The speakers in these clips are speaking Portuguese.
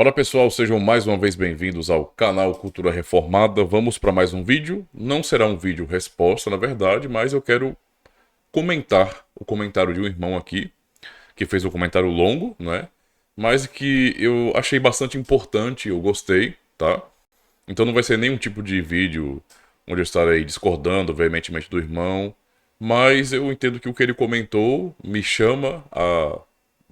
Fala pessoal, sejam mais uma vez bem-vindos ao canal Cultura Reformada. Vamos para mais um vídeo. Não será um vídeo resposta, na verdade, mas eu quero comentar o comentário de um irmão aqui, que fez um comentário longo, né? Mas que eu achei bastante importante, eu gostei, tá? Então não vai ser nenhum tipo de vídeo onde eu estarei discordando veementemente do irmão, mas eu entendo que o que ele comentou me chama a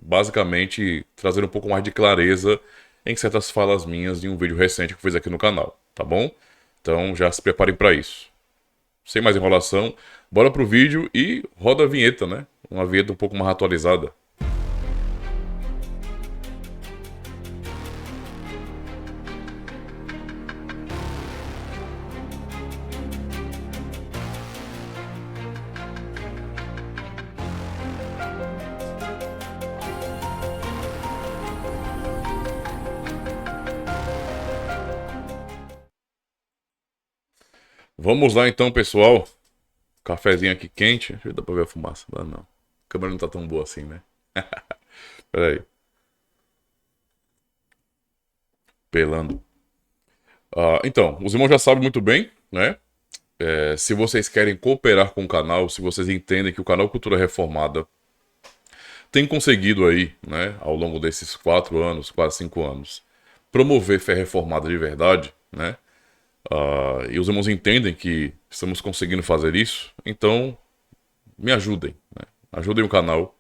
basicamente trazer um pouco mais de clareza em certas falas minhas de um vídeo recente que eu fiz aqui no canal, tá bom? Então já se preparem para isso. Sem mais enrolação, bora pro vídeo e roda a vinheta, né? Uma vinheta um pouco mais atualizada. Vamos lá então, pessoal. Cafezinho aqui quente. Deixa eu dar pra ver a fumaça. Não, não. A câmera não tá tão boa assim, né? Pera aí. Pelando. Então, os irmãos já sabem muito bem, né? Se vocês querem cooperar com o canal, se vocês entendem que o canal Cultura Reformada tem conseguido aí, né, ao longo desses 4 anos, quase 5 anos, promover fé reformada de verdade, né? E os irmãos entendem que estamos conseguindo fazer isso, então me ajudem, né? Ajudem o canal,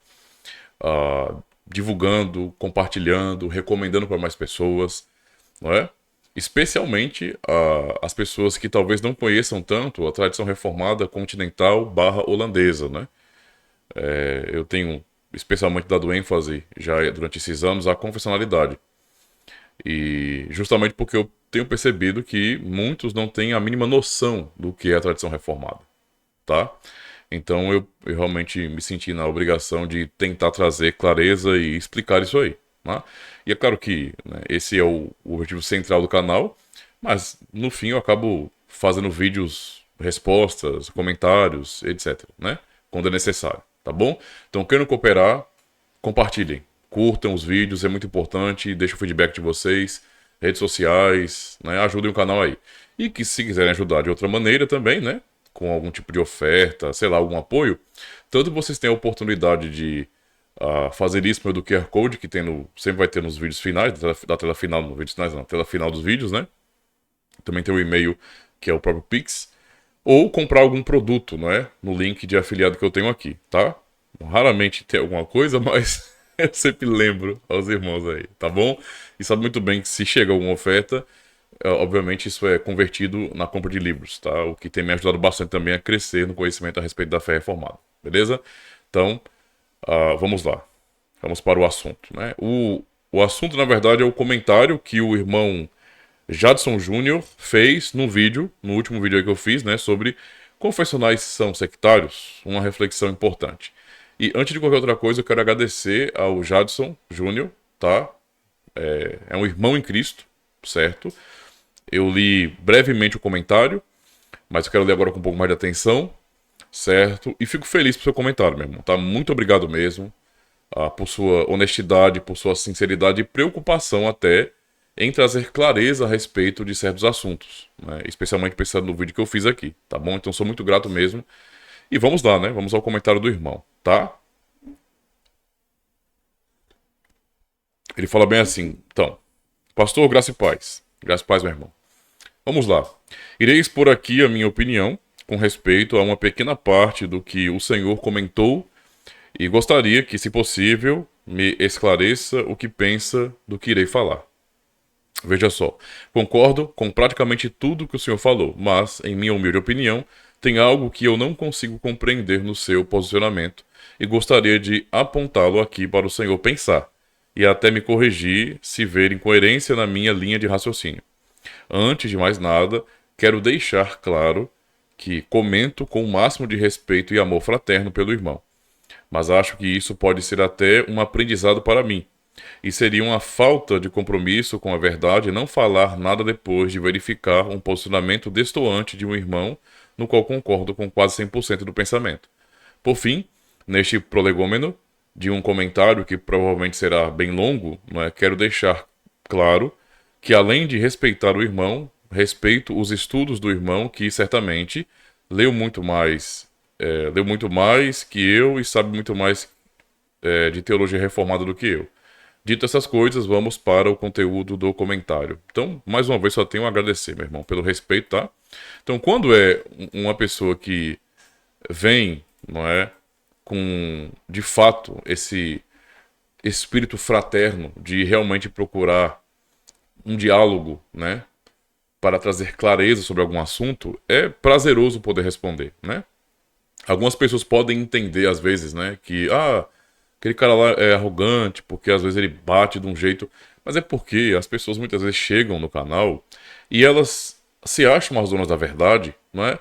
divulgando, compartilhando, recomendando para mais pessoas, não é? Especialmente as pessoas que talvez não conheçam tanto a tradição reformada continental barra holandesa, né? Eu tenho especialmente dado ênfase já durante esses anos à confessionalidade. E justamente porque eu tenho percebido que muitos não têm a mínima noção do que é a tradição reformada, tá? Então eu realmente me senti na obrigação de tentar trazer clareza e explicar isso aí, né? E é claro que, né, esse é o objetivo central do canal, mas no fim eu acabo fazendo vídeos, respostas, comentários, etc, né? Quando é necessário, tá bom? Então querendo cooperar, compartilhem, curtam os vídeos, é muito importante, deixem o feedback de vocês, redes sociais, né? Ajudem o canal aí. E que se quiserem ajudar de outra maneira também, né? Com algum tipo de oferta, sei lá, algum apoio, tanto vocês têm a oportunidade de fazer isso pelo QR Code, que sempre vai ter nos vídeos finais, da tela final, nos vídeos finais, não, tela final dos vídeos, né? Também tem o e-mail, que é o próprio Pix, ou comprar algum produto, não é? No link de afiliado que eu tenho aqui, tá? Raramente tem alguma coisa, mas eu sempre lembro aos irmãos aí, tá bom? E sabe muito bem que se chega alguma oferta, obviamente isso é convertido na compra de livros, tá? O que tem me ajudado bastante também a crescer no conhecimento a respeito da fé reformada, beleza? Então, vamos lá. Vamos para o assunto, né? O assunto, na verdade, é o comentário que o irmão Jadson Júnior fez no vídeo, no último vídeo que eu fiz, né? Sobre confessionais são sectários, uma reflexão importante. E antes de qualquer outra coisa, eu quero agradecer ao Jadson Júnior, tá? É um irmão em Cristo, certo? Eu li brevemente o comentário, mas eu quero ler agora com um pouco mais de atenção, certo? E fico feliz pelo seu comentário, meu irmão, tá? Muito obrigado mesmo, por sua honestidade, por sua sinceridade e preocupação até em trazer clareza a respeito de certos assuntos, né? Especialmente pensando no vídeo que eu fiz aqui, tá bom? Então sou muito grato mesmo. E vamos lá, né? Vamos ao comentário do irmão, tá? Ele fala bem assim, então, pastor, graça e paz. Graça e paz, meu irmão. Vamos lá. Irei expor aqui a minha opinião com respeito a uma pequena parte do que o Senhor comentou e gostaria que, se possível, me esclareça o que pensa do que irei falar. Veja só, concordo com praticamente tudo que o senhor falou, mas, em minha humilde opinião, tem algo que eu não consigo compreender no seu posicionamento e gostaria de apontá-lo aqui para o senhor pensar e até me corrigir se ver incoerência na minha linha de raciocínio. Antes de mais nada, quero deixar claro que comento com o máximo de respeito e amor fraterno pelo irmão, mas acho que isso pode ser até um aprendizado para mim. E seria uma falta de compromisso com a verdade não falar nada depois de verificar um posicionamento destoante de um irmão no qual concordo com quase 100% do pensamento. Por fim, neste prolegômeno de um comentário que provavelmente será bem longo, não é? Quero deixar claro, que além de respeitar o irmão, respeito os estudos do irmão, que certamente leu muito mais que eu e sabe muito mais de teologia reformada do que eu. Dito essas coisas, vamos para o conteúdo do comentário. Então, mais uma vez, só tenho a agradecer, meu irmão, pelo respeito, tá? Então, quando é uma pessoa que vem, não é, com, de fato, esse espírito fraterno de realmente procurar um diálogo, né, para trazer clareza sobre algum assunto, é prazeroso poder responder, né? Algumas pessoas podem entender, às vezes, né, que, aquele cara lá é arrogante, porque às vezes ele bate de um jeito, mas é porque as pessoas muitas vezes chegam no canal e elas se acham as donas da verdade, não é?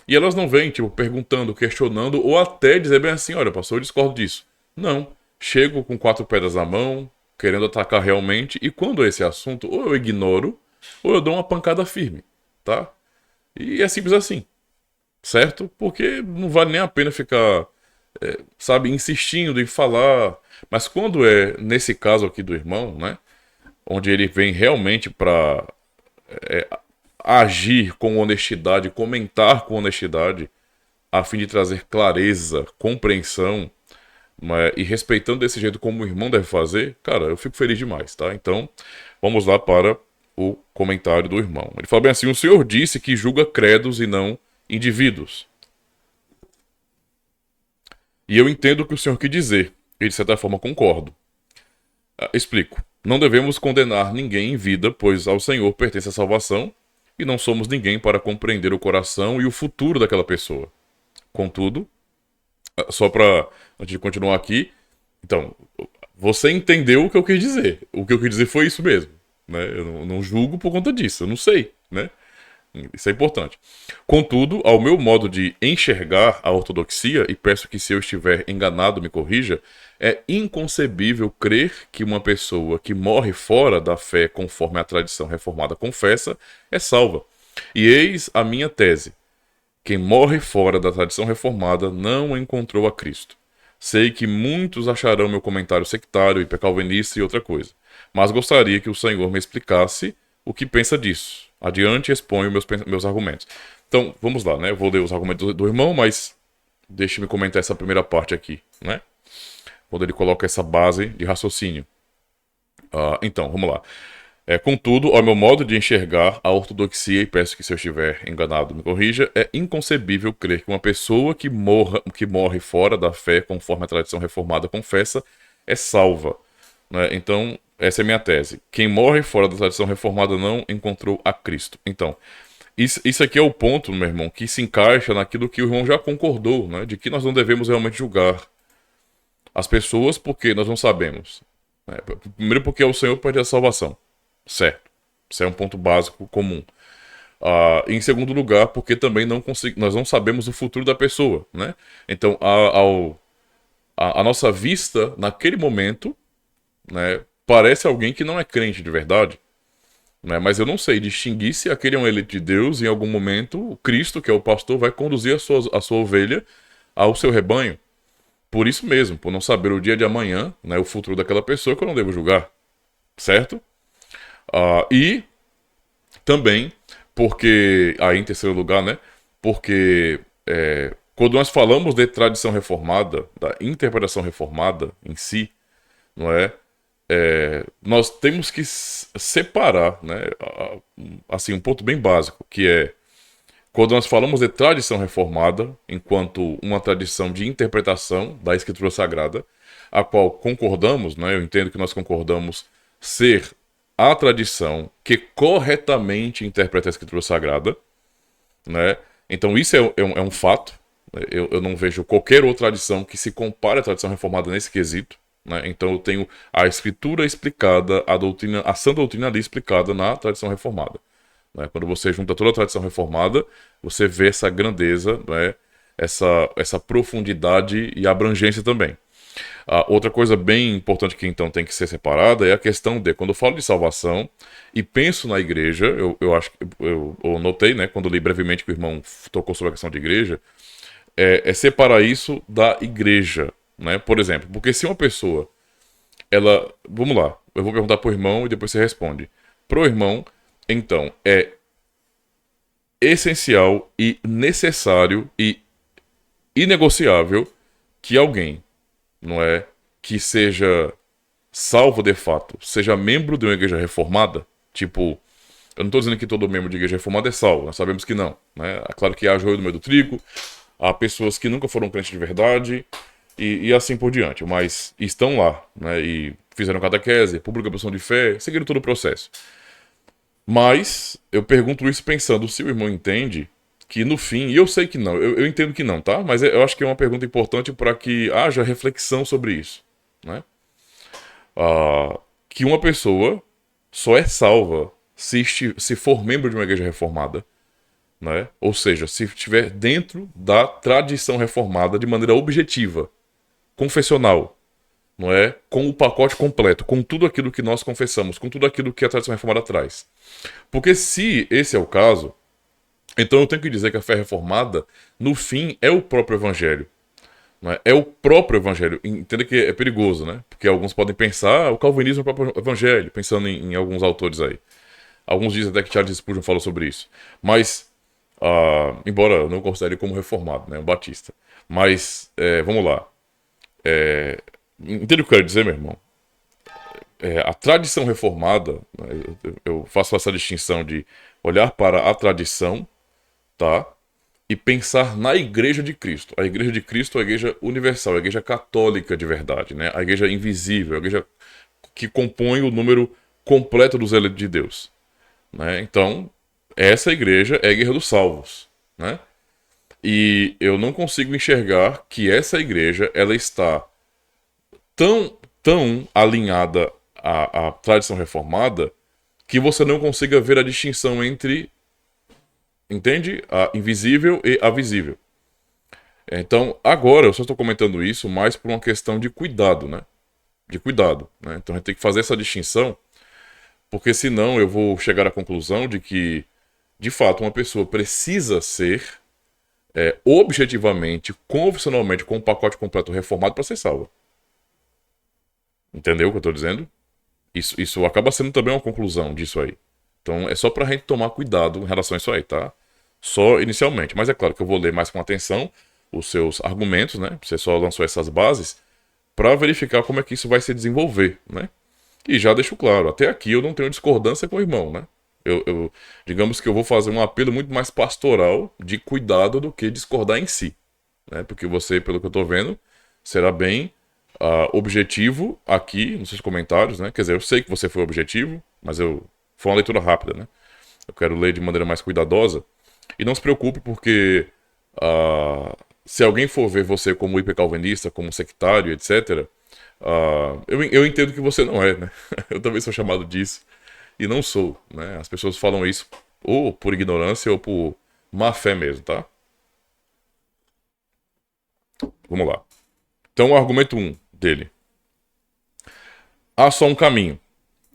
E elas não vêm, tipo, perguntando, questionando, ou até dizer bem assim, olha, pastor, eu discordo disso. Não. Chego com 4 pedras na mão, querendo atacar realmente, e quando é esse assunto, ou eu ignoro, ou eu dou uma pancada firme, tá? E é simples assim, certo? Porque não vale nem a pena ficar, sabe, insistindo em falar. Mas quando é nesse caso aqui do irmão, né? Onde ele vem realmente para agir com honestidade, comentar com honestidade, a fim de trazer clareza, compreensão, e respeitando desse jeito como o irmão deve fazer, cara, eu fico feliz demais, tá? Então, vamos lá para o comentário do irmão. Ele fala bem assim: o senhor disse que julga credos e não indivíduos. E eu entendo o que o senhor quis dizer, e de certa forma concordo. Explico. Não devemos condenar ninguém em vida, pois ao Senhor pertence a salvação, e não somos ninguém para compreender o coração e o futuro daquela pessoa. Contudo, só para, antes de continuar aqui, então, você entendeu o que eu quis dizer. O que eu quis dizer foi isso mesmo, né? Eu não julgo por conta disso, eu não sei, né? Isso é importante. Contudo, ao meu modo de enxergar a ortodoxia, e peço que se eu estiver enganado me corrija, é inconcebível crer que uma pessoa que morre fora da fé conforme a tradição reformada confessa é salva. E eis a minha tese: quem morre fora da tradição reformada não encontrou a Cristo. Sei que muitos acharão meu comentário sectário, hipercalvinista e outra coisa, mas gostaria que o Senhor me explicasse o que pensa disso. Adiante e exponho meus argumentos. Então, vamos lá, né? Eu vou ler os argumentos do irmão, mas deixe-me comentar essa primeira parte aqui, né? Quando ele coloca essa base de raciocínio. Então, vamos lá. Contudo, ao meu modo de enxergar a ortodoxia, e peço que se eu estiver enganado me corrija, é inconcebível crer que uma pessoa que morre fora da fé, conforme a tradição reformada confessa, é salva, né? Então, essa é a minha tese. Quem morre fora da tradição reformada não encontrou a Cristo. Então, isso aqui é o ponto, meu irmão, que se encaixa naquilo que o irmão já concordou, né? De que nós não devemos realmente julgar as pessoas porque nós não sabemos, né? Primeiro porque é o Senhor que pede a salvação. Certo. Isso é um ponto básico comum. Em segundo lugar, porque também nós não sabemos o futuro da pessoa, né? Então, a nossa vista, naquele momento, né, parece alguém que não é crente de verdade, né? Mas eu não sei distinguir se aquele é um eleito de Deus e em algum momento o Cristo, que é o pastor, vai conduzir a sua ovelha ao seu rebanho. Por isso mesmo, por não saber o dia de amanhã, né, o futuro daquela pessoa, que eu não devo julgar. Certo? E também porque, aí em terceiro lugar, né? Porque quando nós falamos de tradição reformada, da interpretação reformada em si, não é? Nós temos que separar, né? Assim, um ponto bem básico, que é quando nós falamos de tradição reformada, enquanto uma tradição de interpretação da Escritura Sagrada, a qual concordamos, né? Eu entendo que nós concordamos ser a tradição que corretamente interpreta a Escritura Sagrada, né? Então isso é um fato. Eu não vejo qualquer outra tradição que se compare à tradição reformada nesse quesito, né? Então eu tenho a Escritura explicada, a sã doutrina ali explicada na tradição reformada, né? Quando você junta toda a tradição reformada, você vê essa grandeza, né? Essa profundidade e abrangência também. Outra coisa bem importante que então tem que ser separada é a questão de, quando eu falo de salvação e penso na igreja, eu acho que eu notei, né, quando li brevemente que o irmão tocou sobre a questão de igreja, separar isso da igreja, né? Por exemplo, porque se uma pessoa, vamos lá, Eu vou perguntar pro irmão e depois você responde. Pro irmão, então, é essencial e necessário e inegociável que alguém, não é, que seja salvo de fato, seja membro de uma igreja reformada, tipo, eu não estou dizendo que todo membro de igreja reformada é salvo, nós sabemos que não, né? É claro que há joio no meio do trigo, há pessoas que nunca foram crentes de verdade e assim por diante, mas estão lá, né? E fizeram catequese, publicação de fé, seguiram todo o processo. Mas eu pergunto isso pensando se o irmão entende que no fim, e eu sei que não, eu entendo que não, tá? Mas eu acho que é uma pergunta importante para que haja reflexão sobre isso, né? Que uma pessoa só é salva se for membro de uma igreja reformada, né? Ou seja, se estiver dentro da tradição reformada de maneira objetiva, confessional, não é? Com o pacote completo, com tudo aquilo que nós confessamos, com tudo aquilo que a tradição reformada traz. Porque se esse é o caso, então eu tenho que dizer que a fé reformada, no fim, é o próprio evangelho. Não é? É o próprio evangelho. Entenda que é perigoso, né? Porque alguns podem pensar o calvinismo é o próprio evangelho, pensando em alguns autores aí. Alguns dizem até que Charles Spurgeon falou sobre isso. Mas, embora eu não considere como reformado, né? Um batista. Mas, vamos lá. Entende o que eu quero dizer, meu irmão? A tradição reformada, né? Eu faço essa distinção de olhar para a tradição, tá? E pensar na Igreja de Cristo. A Igreja de Cristo é a Igreja universal, a Igreja católica de verdade, né? A Igreja invisível, a Igreja que compõe o número completo dos eleitos de Deus, né? Então, essa Igreja é a Igreja dos salvos, né? E eu não consigo enxergar que essa Igreja ela está tão alinhada à tradição reformada que você não consiga ver a distinção entre, entende? A invisível e a visível. Então, agora eu só estou comentando isso mais por uma questão de cuidado, né? De cuidado, né? Então a gente tem que fazer essa distinção, porque senão eu vou chegar à conclusão de que, de fato, uma pessoa precisa ser objetivamente, confessionalmente, com um pacote completo reformado para ser salva. Entendeu o que eu estou dizendo? Isso acaba sendo também uma conclusão disso aí. Então é só para a gente tomar cuidado em relação a isso aí, tá? Só inicialmente. Mas é claro que eu vou ler mais com atenção os seus argumentos, né? Você só lançou essas bases para verificar como é que isso vai se desenvolver, né? E já deixo claro, até aqui eu não tenho discordância com o irmão, né? Digamos que eu vou fazer um apelo muito mais pastoral de cuidado do que discordar em si, né? Porque você, pelo que eu tô vendo, será bem objetivo aqui nos seus comentários, né? Quer dizer, eu sei que você foi objetivo, mas foi uma leitura rápida, né? Eu quero ler de maneira mais cuidadosa. E não se preocupe, porque se alguém for ver você como hipercalvinista, como sectário, etc., eu entendo que você não é, né? Eu também sou chamado disso. E não sou, né? As pessoas falam isso ou por ignorância ou por má fé mesmo, tá? Vamos lá. Então, o argumento 1 dele. Há só um caminho,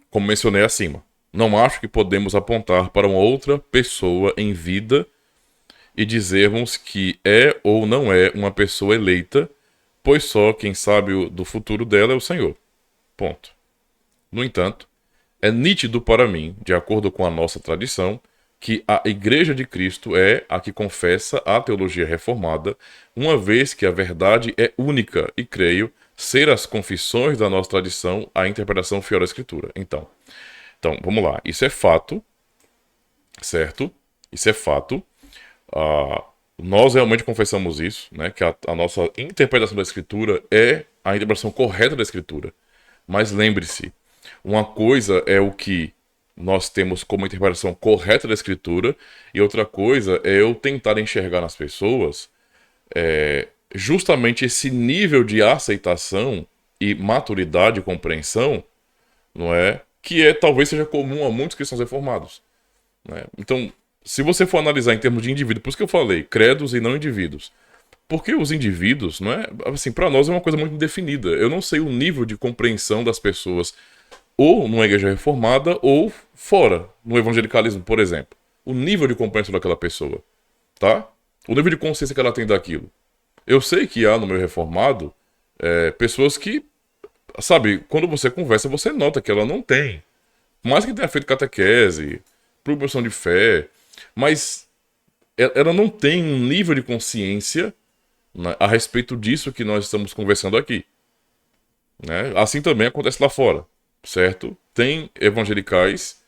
como mencionei acima. Não acho que podemos apontar para uma outra pessoa em vida e dizermos que é ou não é uma pessoa eleita, pois só quem sabe do futuro dela é o Senhor. Ponto. No entanto, é nítido para mim, de acordo com a nossa tradição, que a Igreja de Cristo é a que confessa a teologia reformada, uma vez que a verdade é única e creio ser as confissões da nossa tradição a interpretação fiel da Escritura. Então, vamos lá. Isso é fato, certo? Isso é fato. Nós realmente confessamos isso, né? Que a nossa interpretação da Escritura é a interpretação correta da Escritura. Mas lembre-se, uma coisa é o que nós temos como interpretação correta da Escritura e outra coisa é eu tentar enxergar nas pessoas justamente esse nível de aceitação e maturidade e compreensão, não é? Que talvez seja comum a muitos cristãos reformados, né? Então, se você for analisar em termos de indivíduo, por isso que eu falei, credos e não indivíduos. Porque os indivíduos, não é? Assim, para nós é uma coisa muito indefinida. Eu não sei o nível de compreensão das pessoas ou numa igreja reformada ou fora, no evangelicalismo, por exemplo. O nível de compreensão daquela pessoa, tá? O nível de consciência que ela tem daquilo. Eu sei que há no meio reformado pessoas que sabe, quando você conversa, você nota que ela não tem. Por mais que tenha feito catequese, promoção de fé, mas ela não tem um nível de consciência, né, a respeito disso que nós estamos conversando aqui. Né? Assim também acontece lá fora, certo? Tem evangelicais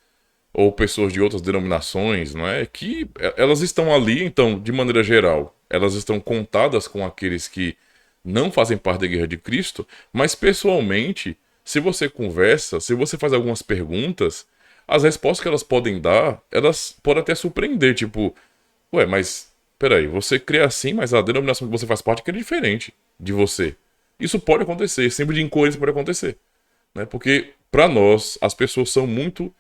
ou pessoas de outras denominações, não é? Que elas estão ali, então, de maneira geral, elas estão contadas com aqueles que não fazem parte da Igreja de Cristo, mas pessoalmente, se você conversa, se você faz algumas perguntas, as respostas que elas podem dar, elas podem até surpreender, tipo, ué, mas peraí, você crê assim, mas a denominação que você faz parte é diferente de você. Isso pode acontecer, sempre de incoerência pode acontecer, né? Porque para nós as pessoas são muito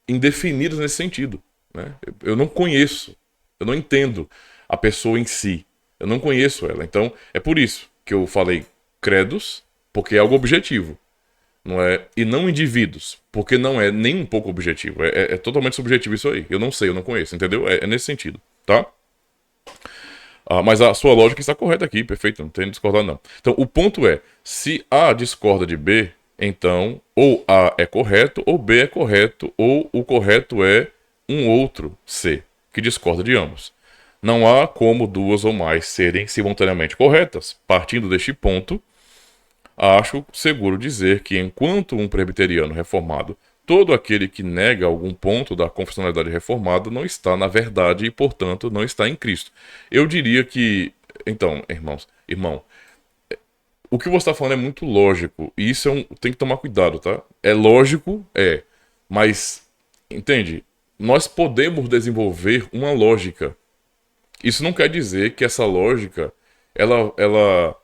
indefinidas nesse sentido, né? Eu não conheço, eu não entendo a pessoa em si, eu não conheço ela. Então é por isso que eu falei credos, porque é algo objetivo, não é? E não indivíduos, porque não é nem um pouco objetivo, é totalmente subjetivo isso aí. Eu não sei, eu não conheço, entendeu? É nesse sentido, tá? Mas a sua lógica está correta aqui, perfeito, não tem que discordar não. Então, o ponto é, se A discorda de B, então ou A é correto, ou B é correto, ou o correto é um outro C, que discorda de ambos. Não há como duas ou mais serem simultaneamente corretas. Partindo deste ponto, acho seguro dizer que, enquanto um presbiteriano reformado, todo aquele que nega algum ponto da confessionalidade reformada não está na verdade e, portanto, não está em Cristo. Eu diria que, então, irmão, o que você está falando é muito lógico, e isso tem que tomar cuidado, tá? É lógico, mas, entende? Nós podemos desenvolver uma lógica. Isso não quer dizer que essa lógica, ela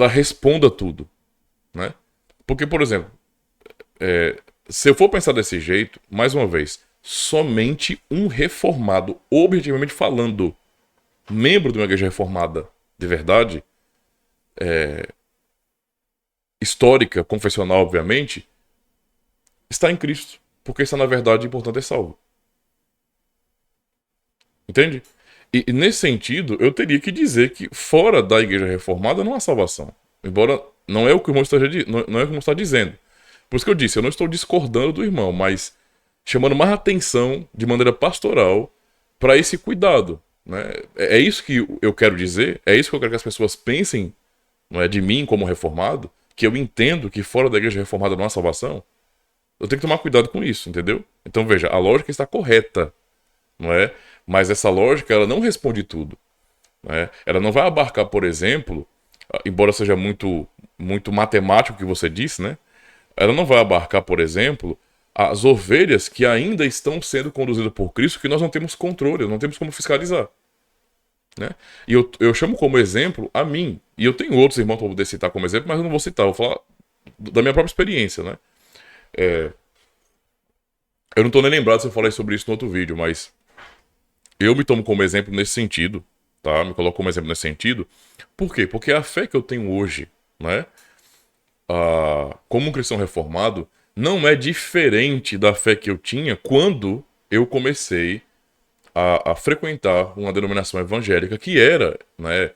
responda tudo, né? Porque, por exemplo, se eu for pensar desse jeito, mais uma vez, somente um reformado, objetivamente falando, membro de uma igreja reformada de verdade, histórica, confessional, obviamente, está em Cristo. Porque está na verdade e, portanto, é salvo. Entende? E nesse sentido, eu teria que dizer que fora da igreja reformada não há salvação. Embora não é o que o irmão não é o que o irmão está dizendo. Por isso que eu disse, eu não estou discordando do irmão, mas chamando mais atenção de maneira pastoral para esse cuidado. Né? É isso que eu quero dizer, é isso que eu quero que as pessoas pensem, não é, de mim como reformado, que eu entendo que fora da igreja reformada não há salvação. Eu tenho que tomar cuidado com isso, entendeu? Então veja, a lógica está correta, não é? Mas essa lógica ela não responde tudo. Não é? Ela não vai abarcar, por exemplo, embora seja muito matemático o que você disse, né? Ela não vai abarcar, por exemplo, as ovelhas que ainda estão sendo conduzidas por Cristo, que nós não temos controle, não temos como fiscalizar. Né? E eu chamo como exemplo a mim. E eu tenho outros irmãos para poder citar como exemplo, mas eu não vou citar, eu vou falar da minha própria experiência. Né? Eu não estou nem lembrado se eu falei sobre isso no outro vídeo, mas eu me tomo como exemplo nesse sentido. Tá? Me coloco como exemplo nesse sentido. Por quê? Porque a fé que eu tenho hoje, né? Como um cristão reformado, não é diferente da fé que eu tinha quando eu comecei a frequentar uma denominação evangélica que era, né,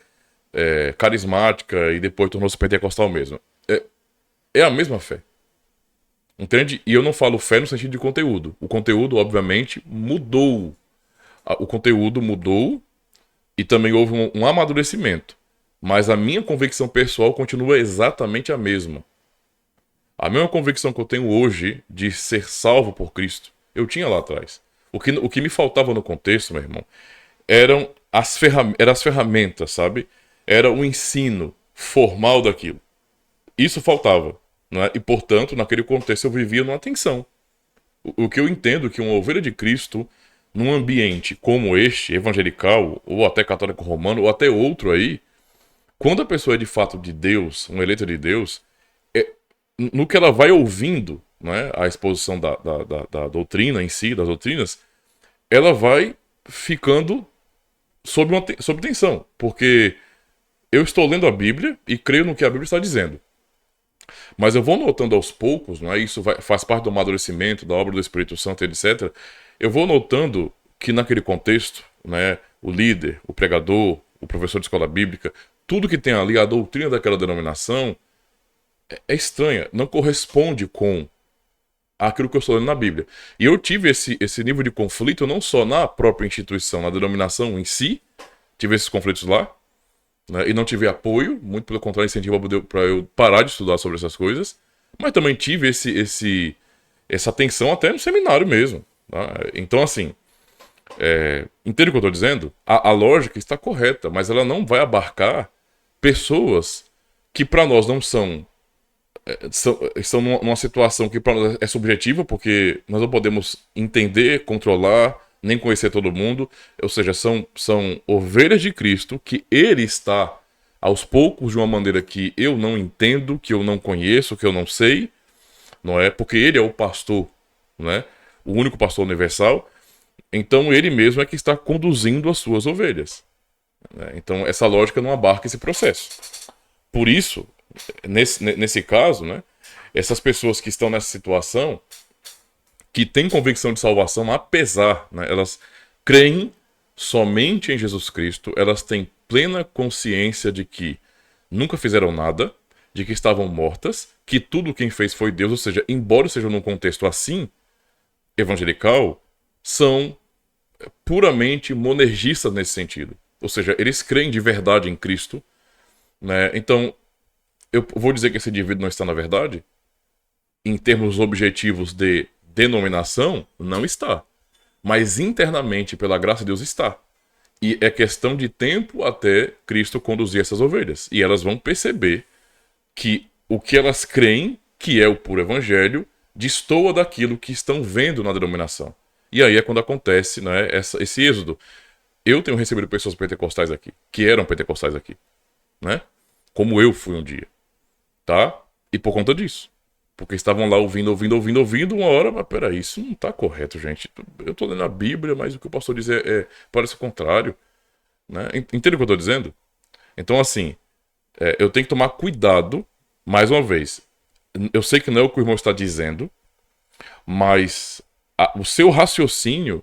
carismática e depois tornou-se pentecostal mesmo. É a mesma fé. Entende? E eu não falo fé no sentido de conteúdo. O conteúdo, obviamente, mudou. O conteúdo mudou e também houve um amadurecimento. Mas a minha convicção pessoal continua exatamente a mesma. A mesma convicção que eu tenho hoje de ser salvo por Cristo, eu tinha lá atrás. O que me faltava no contexto, meu irmão, eram as ferramentas, sabe? Era o ensino formal daquilo. Isso faltava. Não é? E, portanto, naquele contexto eu vivia numa tensão. O que eu entendo que uma ovelha de Cristo, num ambiente como este, evangelical, ou até católico romano, ou até outro aí, quando a pessoa é de fato de Deus, um eleito de Deus, no que ela vai ouvindo, né, a exposição da doutrina em si, das doutrinas, ela vai ficando sob tensão. Porque eu estou lendo a Bíblia e creio no que a Bíblia está dizendo. Mas eu vou notando aos poucos, não é? Isso faz parte do amadurecimento, da obra do Espírito Santo, etc. Eu vou notando que naquele contexto, né, o líder, o pregador, o professor de escola bíblica, tudo que tem ali, a doutrina daquela denominação, é estranha, não corresponde com aquilo que eu estou lendo na Bíblia. E eu tive esse nível de conflito não só na própria instituição, na denominação em si, tive esses conflitos lá, né, e não tive apoio, muito pelo contrário, incentivo para eu parar de estudar sobre essas coisas, mas também tive essa tensão até no seminário mesmo. Tá? Então, assim, entende o que eu estou dizendo? A lógica está correta, mas ela não vai abarcar pessoas que para nós não estão numa situação que para nós é subjetiva, porque nós não podemos entender, controlar, nem conhecer todo mundo. Ou seja, são ovelhas de Cristo que ele está, aos poucos, de uma maneira que eu não entendo, que eu não conheço, que eu não sei, não é? Porque ele é o pastor, né? O único pastor universal. Então ele mesmo é que está conduzindo as suas ovelhas, né? Então essa lógica não abarca esse processo. Por isso, nesse caso, né, essas pessoas que estão nessa situação, que têm convicção de salvação, apesar, né, elas creem somente em Jesus Cristo, elas têm plena consciência de que nunca fizeram nada, de que estavam mortas, que tudo quem fez foi Deus, ou seja, embora seja num contexto assim, evangelical, são puramente monergistas nesse sentido. Ou seja, eles creem de verdade em Cristo, né? Então, eu vou dizer que esse indivíduo não está na verdade? Em termos objetivos de denominação, não está. Mas internamente, pela graça de Deus, está. E é questão de tempo até Cristo conduzir essas ovelhas. E elas vão perceber que o que elas creem, que é o puro evangelho, destoa daquilo que estão vendo na denominação. E aí é quando acontece, né, esse êxodo. Eu tenho recebido pessoas pentecostais aqui, que eram pentecostais aqui, né? Como eu fui um dia. Tá? E por conta disso. Porque estavam lá ouvindo, uma hora, mas peraí, isso não tá correto, gente. Eu tô lendo a Bíblia, mas o que o pastor diz parece o contrário. Né? Entende o que eu tô dizendo? Então, assim, eu tenho que tomar cuidado, mais uma vez. Eu sei que não é o que o irmão está dizendo, mas o seu raciocínio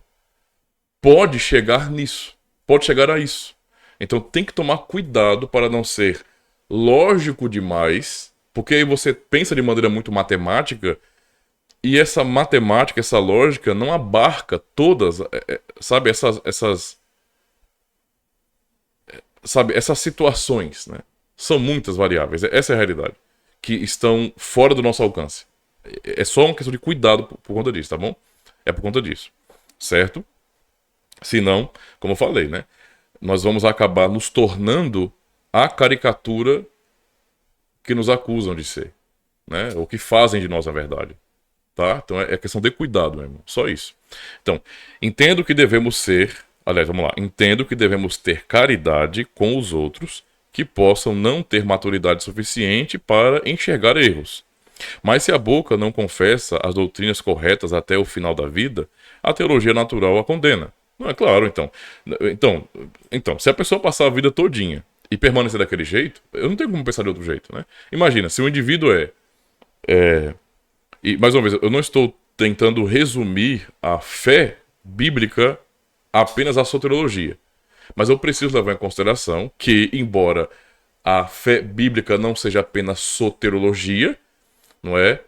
pode chegar nisso. Pode chegar a isso. Então tem que tomar cuidado para não ser lógico demais, porque aí você pensa de maneira muito matemática, e essa matemática, essa lógica não abarca todas, sabe, essas situações, né? São muitas variáveis, essa é a realidade, que estão fora do nosso alcance. É só uma questão de cuidado por conta disso, tá bom? É por conta disso, certo? Senão, como eu falei, né? Nós vamos acabar nos tornando a caricatura que nos acusam de ser, né? Ou que fazem de nós, na verdade. Tá? Então é questão de cuidado, meu irmão. Só isso. Então, entendo que devemos ser... Aliás, vamos lá. Entendo que devemos ter caridade com os outros que possam não ter maturidade suficiente para enxergar erros. Mas se a boca não confessa as doutrinas corretas até o final da vida, a teologia natural a condena. Não é claro, então. Então, se a pessoa passar a vida todinha e permanecer daquele jeito, eu não tenho como pensar de outro jeito, né? Imagina, se o indivíduo e, mais uma vez, eu não estou tentando resumir a fé bíblica apenas à soteriologia. Mas eu preciso levar em consideração que, embora a fé bíblica não seja apenas soteriologia, não é?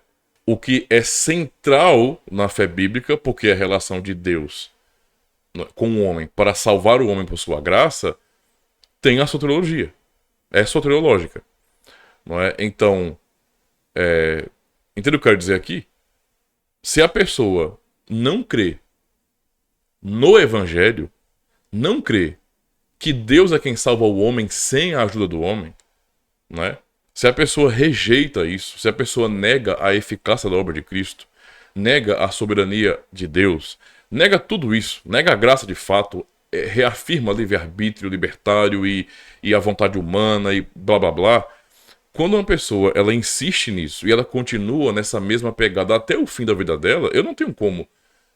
O que é central na fé bíblica, porque é a relação de Deus com o homem para salvar o homem por sua graça, tem a soteriologia. É soteriológica. Não é? Então, entende o que eu quero dizer aqui? Se a pessoa não crê no evangelho, não crê que Deus é quem salva o homem sem a ajuda do homem, não é? Se a pessoa rejeita isso, se a pessoa nega a eficácia da obra de Cristo, nega a soberania de Deus, nega tudo isso, nega a graça de fato, reafirma livre-arbítrio libertário e a vontade humana e blá blá blá. Quando uma pessoa ela insiste nisso e ela continua nessa mesma pegada até o fim da vida dela, eu não tenho como.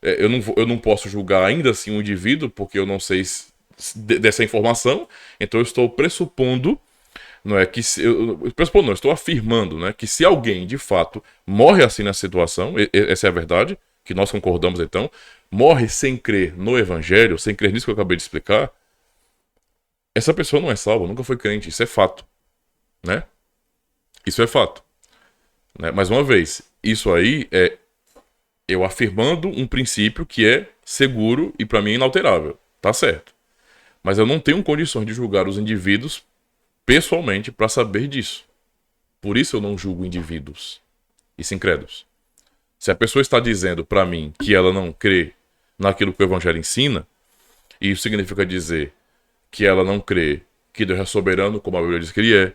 Eu não posso julgar ainda assim um indivíduo, porque eu não sei dessa informação, então eu estou pressupondo, não é que pressupondo, não, estou afirmando, né, que se alguém de fato morre assim nessa situação, essa é a verdade, que nós concordamos então, morre sem crer no evangelho, sem crer nisso que eu acabei de explicar, essa pessoa não é salva, nunca foi crente. Isso é fato, né? Isso é fato. Né? Mais uma vez, isso aí é eu afirmando um princípio que é seguro e para mim inalterável. Tá certo. Mas eu não tenho condições de julgar os indivíduos pessoalmente para saber disso. Por isso eu não julgo indivíduos e incrédulos. Se a pessoa está dizendo para mim que ela não crê naquilo que o evangelho ensina, e isso significa dizer que ela não crê que Deus é soberano, como a Bíblia diz que ele é,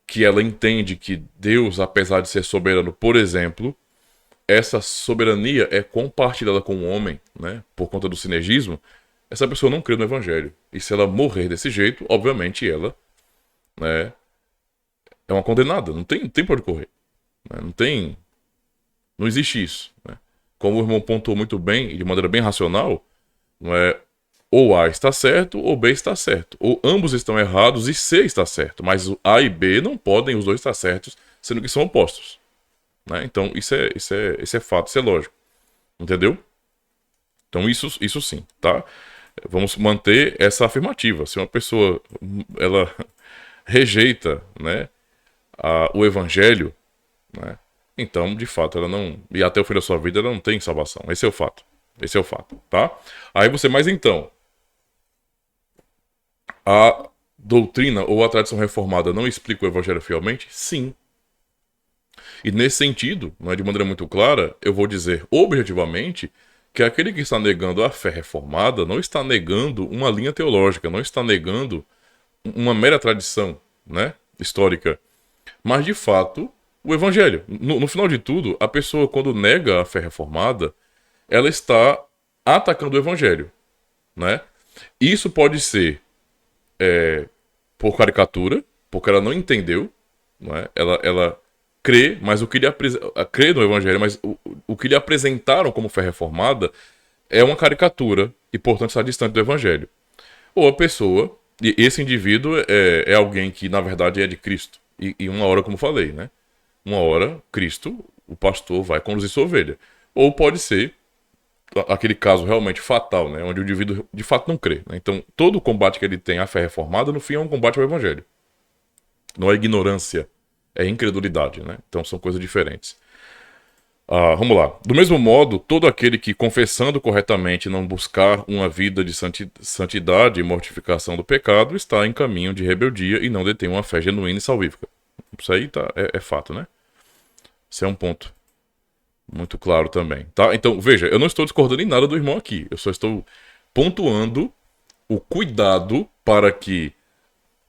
que ela entende que Deus, apesar de ser soberano, por exemplo, essa soberania é compartilhada com o homem, né, por conta do sinergismo, essa pessoa não crê no evangelho. E se ela morrer desse jeito, obviamente ela, né, é uma condenada, não tem por onde correr. Né, não existe isso. Né. Como o irmão pontuou muito bem, e de maneira bem racional, não é ou A está certo ou B está certo. Ou ambos estão errados e C está certo. Mas o A e B não podem os dois estar certos, sendo que são opostos. Né? Então isso é fato, isso é lógico. Entendeu? Então isso sim, tá? Vamos manter essa afirmativa. Se uma pessoa ela rejeita, né, o evangelho, né, então de fato ela não, e até o fim da sua vida ela não tem salvação. Esse é o fato. Esse é o fato, tá? Aí você, mas então, a doutrina ou a tradição reformada não explica o evangelho fielmente? Sim. E nesse sentido, não é de maneira muito clara, eu vou dizer objetivamente que aquele que está negando a fé reformada não está negando uma linha teológica, não está negando uma mera tradição, né, histórica, mas de fato o evangelho. No final de tudo, a pessoa quando nega a fé reformada, ela está atacando o evangelho, né? Isso pode ser por caricatura, porque ela não entendeu, não é? Ela crê, mas crê no evangelho, mas o que lhe apresentaram como fé reformada é uma caricatura e, portanto, está distante do evangelho. Ou a pessoa, e esse indivíduo é alguém que, na verdade, é de Cristo. E uma hora, como falei, né? Uma hora, Cristo, o pastor, vai conduzir sua ovelha. Ou pode ser aquele caso realmente fatal, né? Onde o indivíduo de fato não crê. Né? Então, todo o combate que ele tem à fé reformada, no fim, é um combate ao evangelho. Não é ignorância, é incredulidade, né? Então, são coisas diferentes. Vamos lá. Do mesmo modo, todo aquele que, confessando corretamente, não buscar uma vida de santidade e mortificação do pecado, está em caminho de rebeldia e não detém uma fé genuína e salvífica. Isso aí é fato, né? Isso é um ponto muito claro também, tá? Então, veja, eu não estou discordando em nada do irmão aqui. Eu só estou pontuando o cuidado para que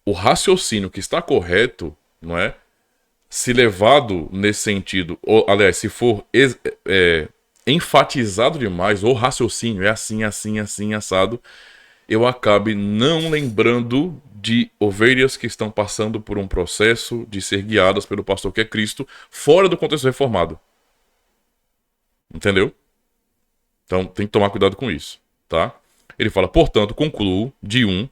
o raciocínio que está correto, não é? Se levado nesse sentido, ou, aliás, se for enfatizado demais, ou raciocínio é assim, assim, assim, assado, eu acabe não lembrando de ovelhas que estão passando por um processo de ser guiadas pelo pastor que é Cristo, fora do contexto reformado. Entendeu? Então tem que tomar cuidado com isso, tá? Ele fala, portanto, concluo, de 1,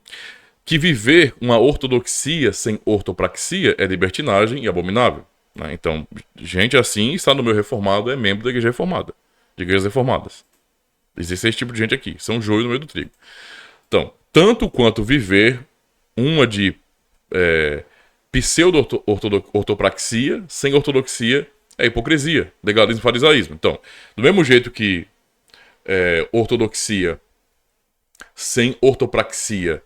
que viver uma ortodoxia sem ortopraxia é libertinagem e abominável. Né? Então, gente assim está no meio reformado, é membro da igreja reformada, de igrejas reformadas. Existe esse tipo de gente aqui, são joio no meio do trigo. Então, tanto quanto viver uma de pseudo-ortopraxia sem ortodoxia é hipocrisia, legalismo e farisaísmo. Então, do mesmo jeito que ortodoxia sem ortopraxia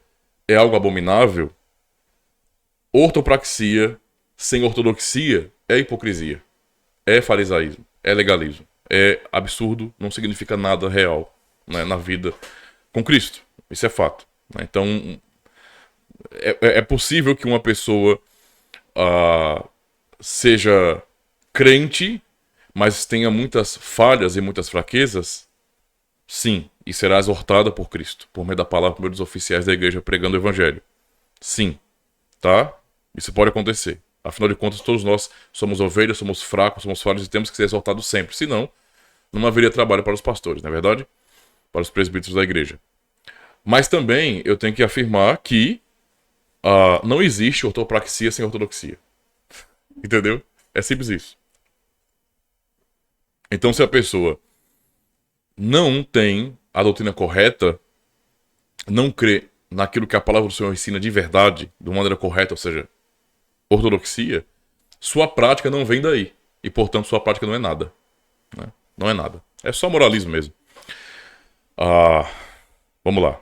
é algo abominável, ortopraxia sem ortodoxia é hipocrisia, é farisaísmo, é legalismo, é absurdo, não significa nada real, né, na vida com Cristo. Isso é fato. Né? Então, é possível que uma pessoa seja crente, mas tenha muitas falhas e muitas fraquezas? Sim, e será exortada por Cristo, por meio da palavra, por meio dos oficiais da igreja pregando o evangelho. Sim, tá? Isso pode acontecer. Afinal de contas, todos nós somos ovelhas, somos fracos, somos falhos e temos que ser exortados sempre. Senão, não haveria trabalho para os pastores, não é verdade? Para os presbíteros da igreja. Mas também eu tenho que afirmar que não existe ortopraxia sem ortodoxia. Entendeu? É simples isso. Então, se a pessoa não tem a doutrina correta, não crê naquilo que a palavra do Senhor ensina de verdade, de uma maneira correta, ou seja, ortodoxia, sua prática não vem daí. E, portanto, sua prática não é nada. Né? Não é nada. É só moralismo mesmo. Vamos lá.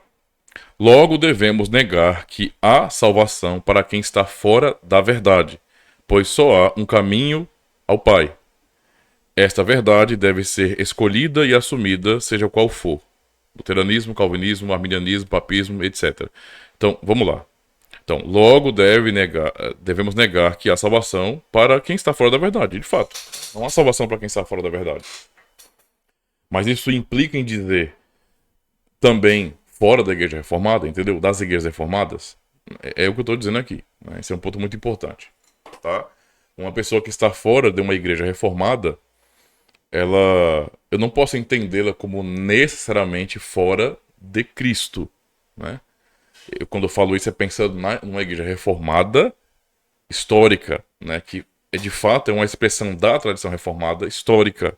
Logo devemos negar que há salvação para quem está fora da verdade, pois só há um caminho ao Pai. Esta verdade deve ser escolhida e assumida, seja qual for. Luteranismo, calvinismo, arminianismo, papismo, etc. Então, vamos lá. Então, logo devemos negar que há salvação para quem está fora da verdade. De fato, não há salvação para quem está fora da verdade. Mas isso implica em dizer também fora da igreja reformada, entendeu? Das igrejas reformadas. É o que eu estou dizendo aqui. Né? Esse é um ponto muito importante. Tá? Uma pessoa que está fora de uma igreja reformada, eu não posso entendê-la como necessariamente fora de Cristo. Né? Quando eu falo isso, é pensando numa igreja reformada histórica, né? Que de fato é uma expressão da tradição reformada histórica.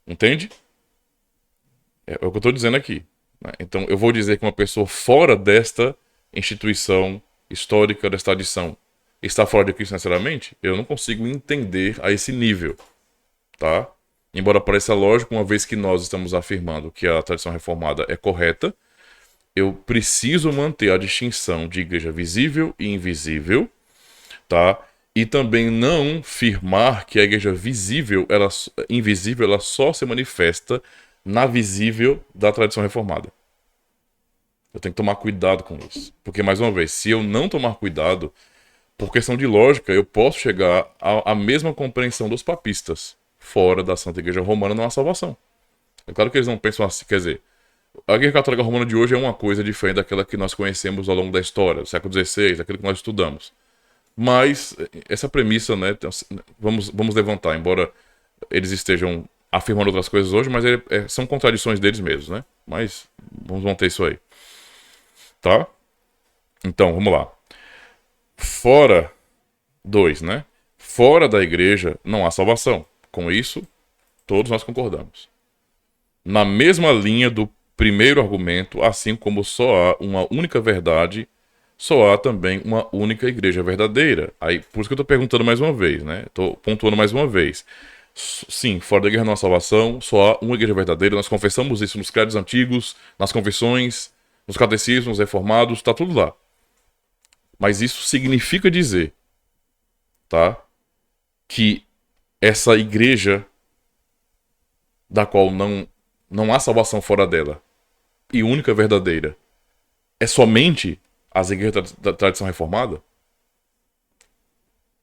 Entende? É o que eu estou dizendo aqui. Né? Então, eu vou dizer que uma pessoa fora desta instituição histórica, desta tradição, está fora de Cristo necessariamente, eu não consigo entender a esse nível. Tá? Embora pareça lógico, uma vez que nós estamos afirmando que a tradição reformada é correta, eu preciso manter a distinção de igreja visível e invisível, tá? E também não afirmar que a igreja invisível, ela só se manifesta na visível da tradição reformada. Eu tenho que tomar cuidado com isso. Porque, mais uma vez, se eu não tomar cuidado, por questão de lógica, eu posso chegar à mesma compreensão dos papistas. Fora da Santa Igreja Romana não há salvação. É claro que eles não pensam assim, quer dizer, a Igreja Católica Romana de hoje é uma coisa diferente daquela que nós conhecemos ao longo da história, do século XVI, daquilo que nós estudamos. Mas essa premissa, né, vamos levantar, embora eles estejam afirmando outras coisas hoje, mas são contradições deles mesmos, né? Mas vamos manter isso aí. Tá? Então, vamos lá. Fora né? Fora da igreja não há salvação. Com isso, todos nós concordamos. Na mesma linha do primeiro argumento, assim como só há uma única verdade, só há também uma única igreja verdadeira. Aí, por isso que eu estou perguntando mais uma vez, né? Estou pontuando mais uma vez. Sim, fora da igreja não há salvação, só há uma igreja verdadeira. Nós confessamos isso nos credos antigos, nas confissões, nos catecismos reformados, está tudo lá. Mas isso significa dizer, tá? Que essa igreja, da qual não há salvação fora dela, e única verdadeira, é somente as igrejas da tradição reformada?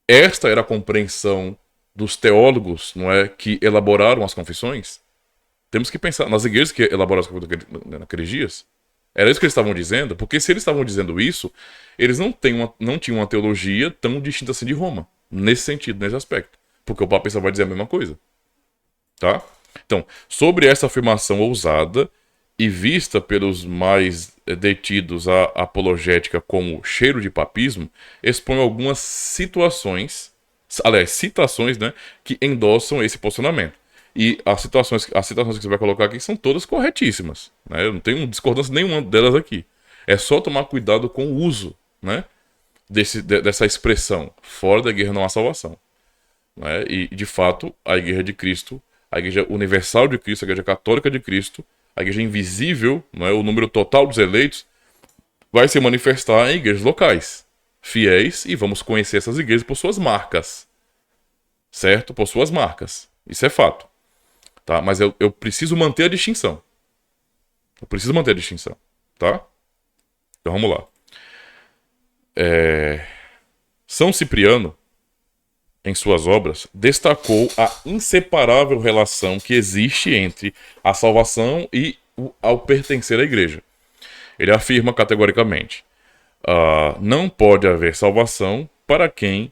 Esta era a compreensão dos teólogos, não é, que elaboraram as confissões? Temos que pensar nas igrejas que elaboraram as confissões naqueles dias. Era isso que eles estavam dizendo? Porque se eles estavam dizendo isso, eles não tinham uma teologia tão distinta assim de Roma. Nesse sentido, nesse aspecto. Porque o papista vai dizer a mesma coisa. Tá? Então, sobre essa afirmação ousada e vista pelos mais detidos à apologética como cheiro de papismo, expõe algumas citações, né, que endossam esse posicionamento. E as citações que você vai colocar aqui são todas corretíssimas. Né? Eu não tenho discordância nenhuma delas aqui. É só tomar cuidado com o uso, né, dessa expressão. Fora da igreja não há salvação. Né? E, de fato, a igreja de Cristo, a igreja universal de Cristo, a igreja católica de Cristo, a igreja invisível, não é, o número total dos eleitos, vai se manifestar em igrejas locais, fiéis, e vamos conhecer essas igrejas por suas marcas. Certo? Por suas marcas. Isso é fato. Tá? Mas eu preciso manter a distinção. Eu preciso manter a distinção. Tá? Então vamos lá. São Cipriano, em suas obras, destacou a inseparável relação que existe entre a salvação e ao pertencer à igreja. Ele afirma categoricamente: não pode haver salvação para quem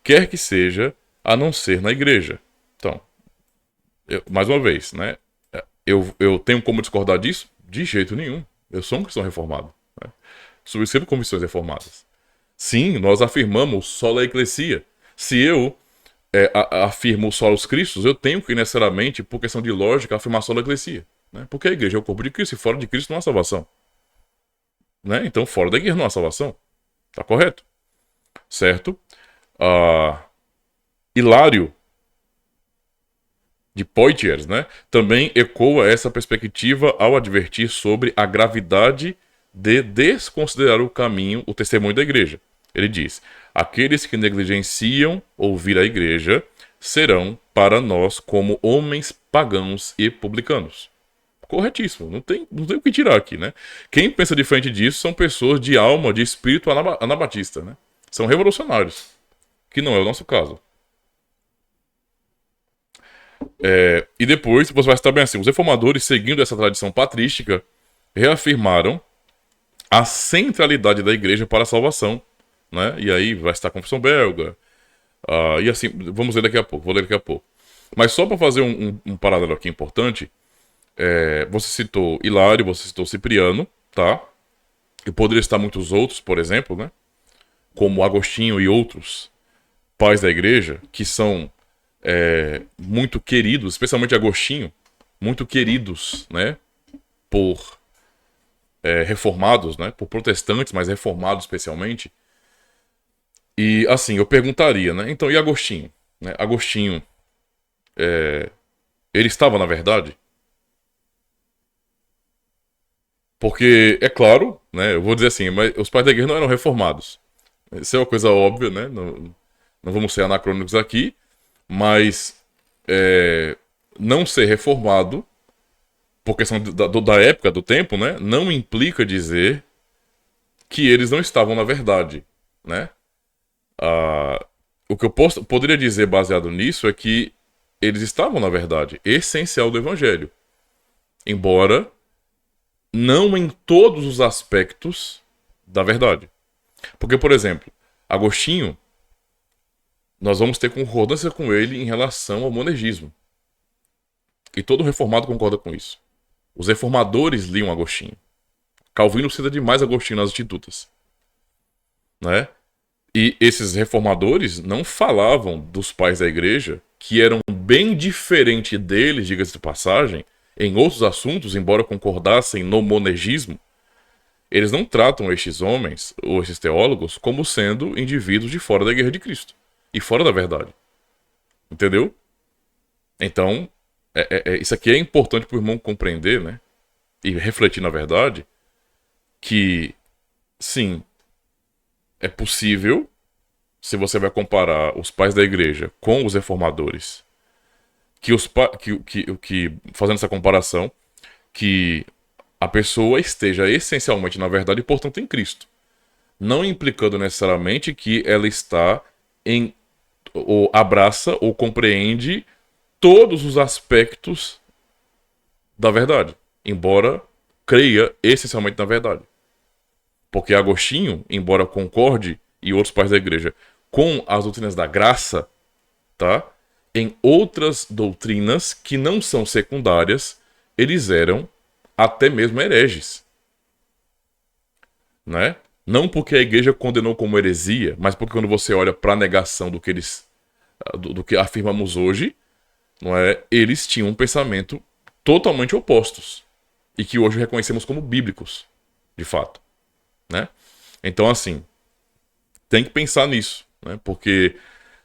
quer que seja, a não ser na igreja. Então, mais uma vez, né? Eu tenho como discordar disso? De jeito nenhum. Eu sou um cristão reformado. Né? Subscrevo convicções reformadas. Sim, nós afirmamos sola ecclesia. Se eu afirmo solos Cristos, eu tenho que necessariamente, por questão de lógica, afirmar sola ecclesia. Né? Porque a igreja é o corpo de Cristo e fora de Cristo não há salvação. né? Então, fora da igreja não há salvação. Tá correto? Certo? Ah, Hilário de Poitiers, né, também ecoa essa perspectiva ao advertir sobre a gravidade de desconsiderar o caminho, o testemunho da igreja. Ele diz: aqueles que negligenciam ouvir a igreja serão para nós como homens pagãos e publicanos. Corretíssimo, não tem o que tirar aqui, né? Quem pensa diferente disso são pessoas de alma, de espírito anabatista, né? São revolucionários, que não é o nosso caso. E depois você vai estar bem assim: os reformadores, seguindo essa tradição patrística, reafirmaram a centralidade da igreja para a salvação, né? E aí vai estar a Confissão Belga, e assim, vamos ler daqui a pouco, vou ler daqui a pouco. Mas só para fazer um paralelo aqui importante, você citou Hilário, você citou Cipriano, tá? E poderia estar muitos outros, por exemplo, né? Como Agostinho e outros pais da igreja, que são muito queridos, especialmente Agostinho, muito queridos, né? Por reformados, né? Por protestantes, mas reformados especialmente. E assim, eu perguntaria, né? Então, e Agostinho? Né? Agostinho, ele estava na verdade? Porque, é claro, né? Eu vou dizer assim, mas os pais da igreja não eram reformados. Isso é uma coisa óbvia, né? Não vamos ser anacrônicos aqui, mas não ser reformado, por questão da época, do tempo, né? Não implica dizer que eles não estavam na verdade, né? O que eu poderia dizer baseado nisso é que eles estavam na verdade essencial do evangelho, embora não em todos os aspectos da verdade. Porque, por exemplo, Agostinho, nós vamos ter concordância com ele em relação ao monergismo. E todo reformado concorda com isso. Os reformadores liam Agostinho. Calvino cita demais Agostinho nas Institutas, né? E esses reformadores não falavam dos pais da igreja, que eram bem diferentes deles, diga-se de passagem, em outros assuntos, embora concordassem no monergismo. Eles não tratam estes homens, ou estes teólogos, como sendo indivíduos de fora da igreja de Cristo. E fora da verdade. Entendeu? Então, isso aqui é importante para o irmão compreender, né? E refletir na verdade, que, sim, é possível, se você vai comparar os pais da igreja com os reformadores, que fazendo essa comparação, que a pessoa esteja essencialmente na verdade e, portanto, em Cristo. Não implicando necessariamente que ela está ou abraça ou compreende todos os aspectos da verdade, embora creia essencialmente na verdade. Porque Agostinho, embora concorde, e outros pais da igreja, com as doutrinas da graça, tá? Em outras doutrinas que não são secundárias, eles eram até mesmo hereges, né? Não porque a igreja condenou como heresia, mas porque quando você olha para a negação do que afirmamos hoje, não é? Eles tinham um pensamento totalmente opostos e que hoje reconhecemos como bíblicos, de fato, né? Então, assim, tem que pensar nisso, né? Porque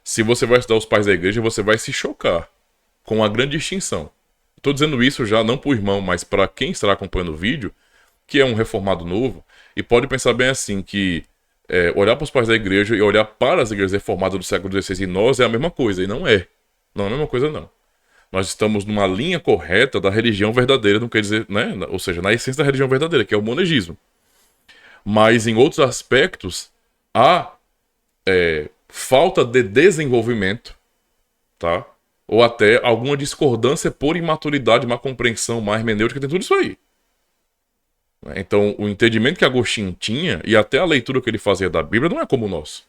se você vai estudar os pais da igreja, você vai se chocar com a grande distinção. Estou dizendo isso já não para o irmão, mas para quem estará acompanhando o vídeo, que é um reformado novo, e pode pensar bem assim, que olhar para os pais da igreja e olhar para as igrejas reformadas do século XVI e nós é a mesma coisa, e não é. Não é a mesma coisa, não. Nós estamos numa linha correta da religião verdadeira, não quer dizer, né? Ou seja, na essência da religião verdadeira, que é o monergismo. Mas em outros aspectos, há falta de desenvolvimento, tá? Ou até alguma discordância por imaturidade, má compreensão, má hermenêutica, tem tudo isso aí. Então, o entendimento que Agostinho tinha, e até a leitura que ele fazia da Bíblia, não é como o nosso.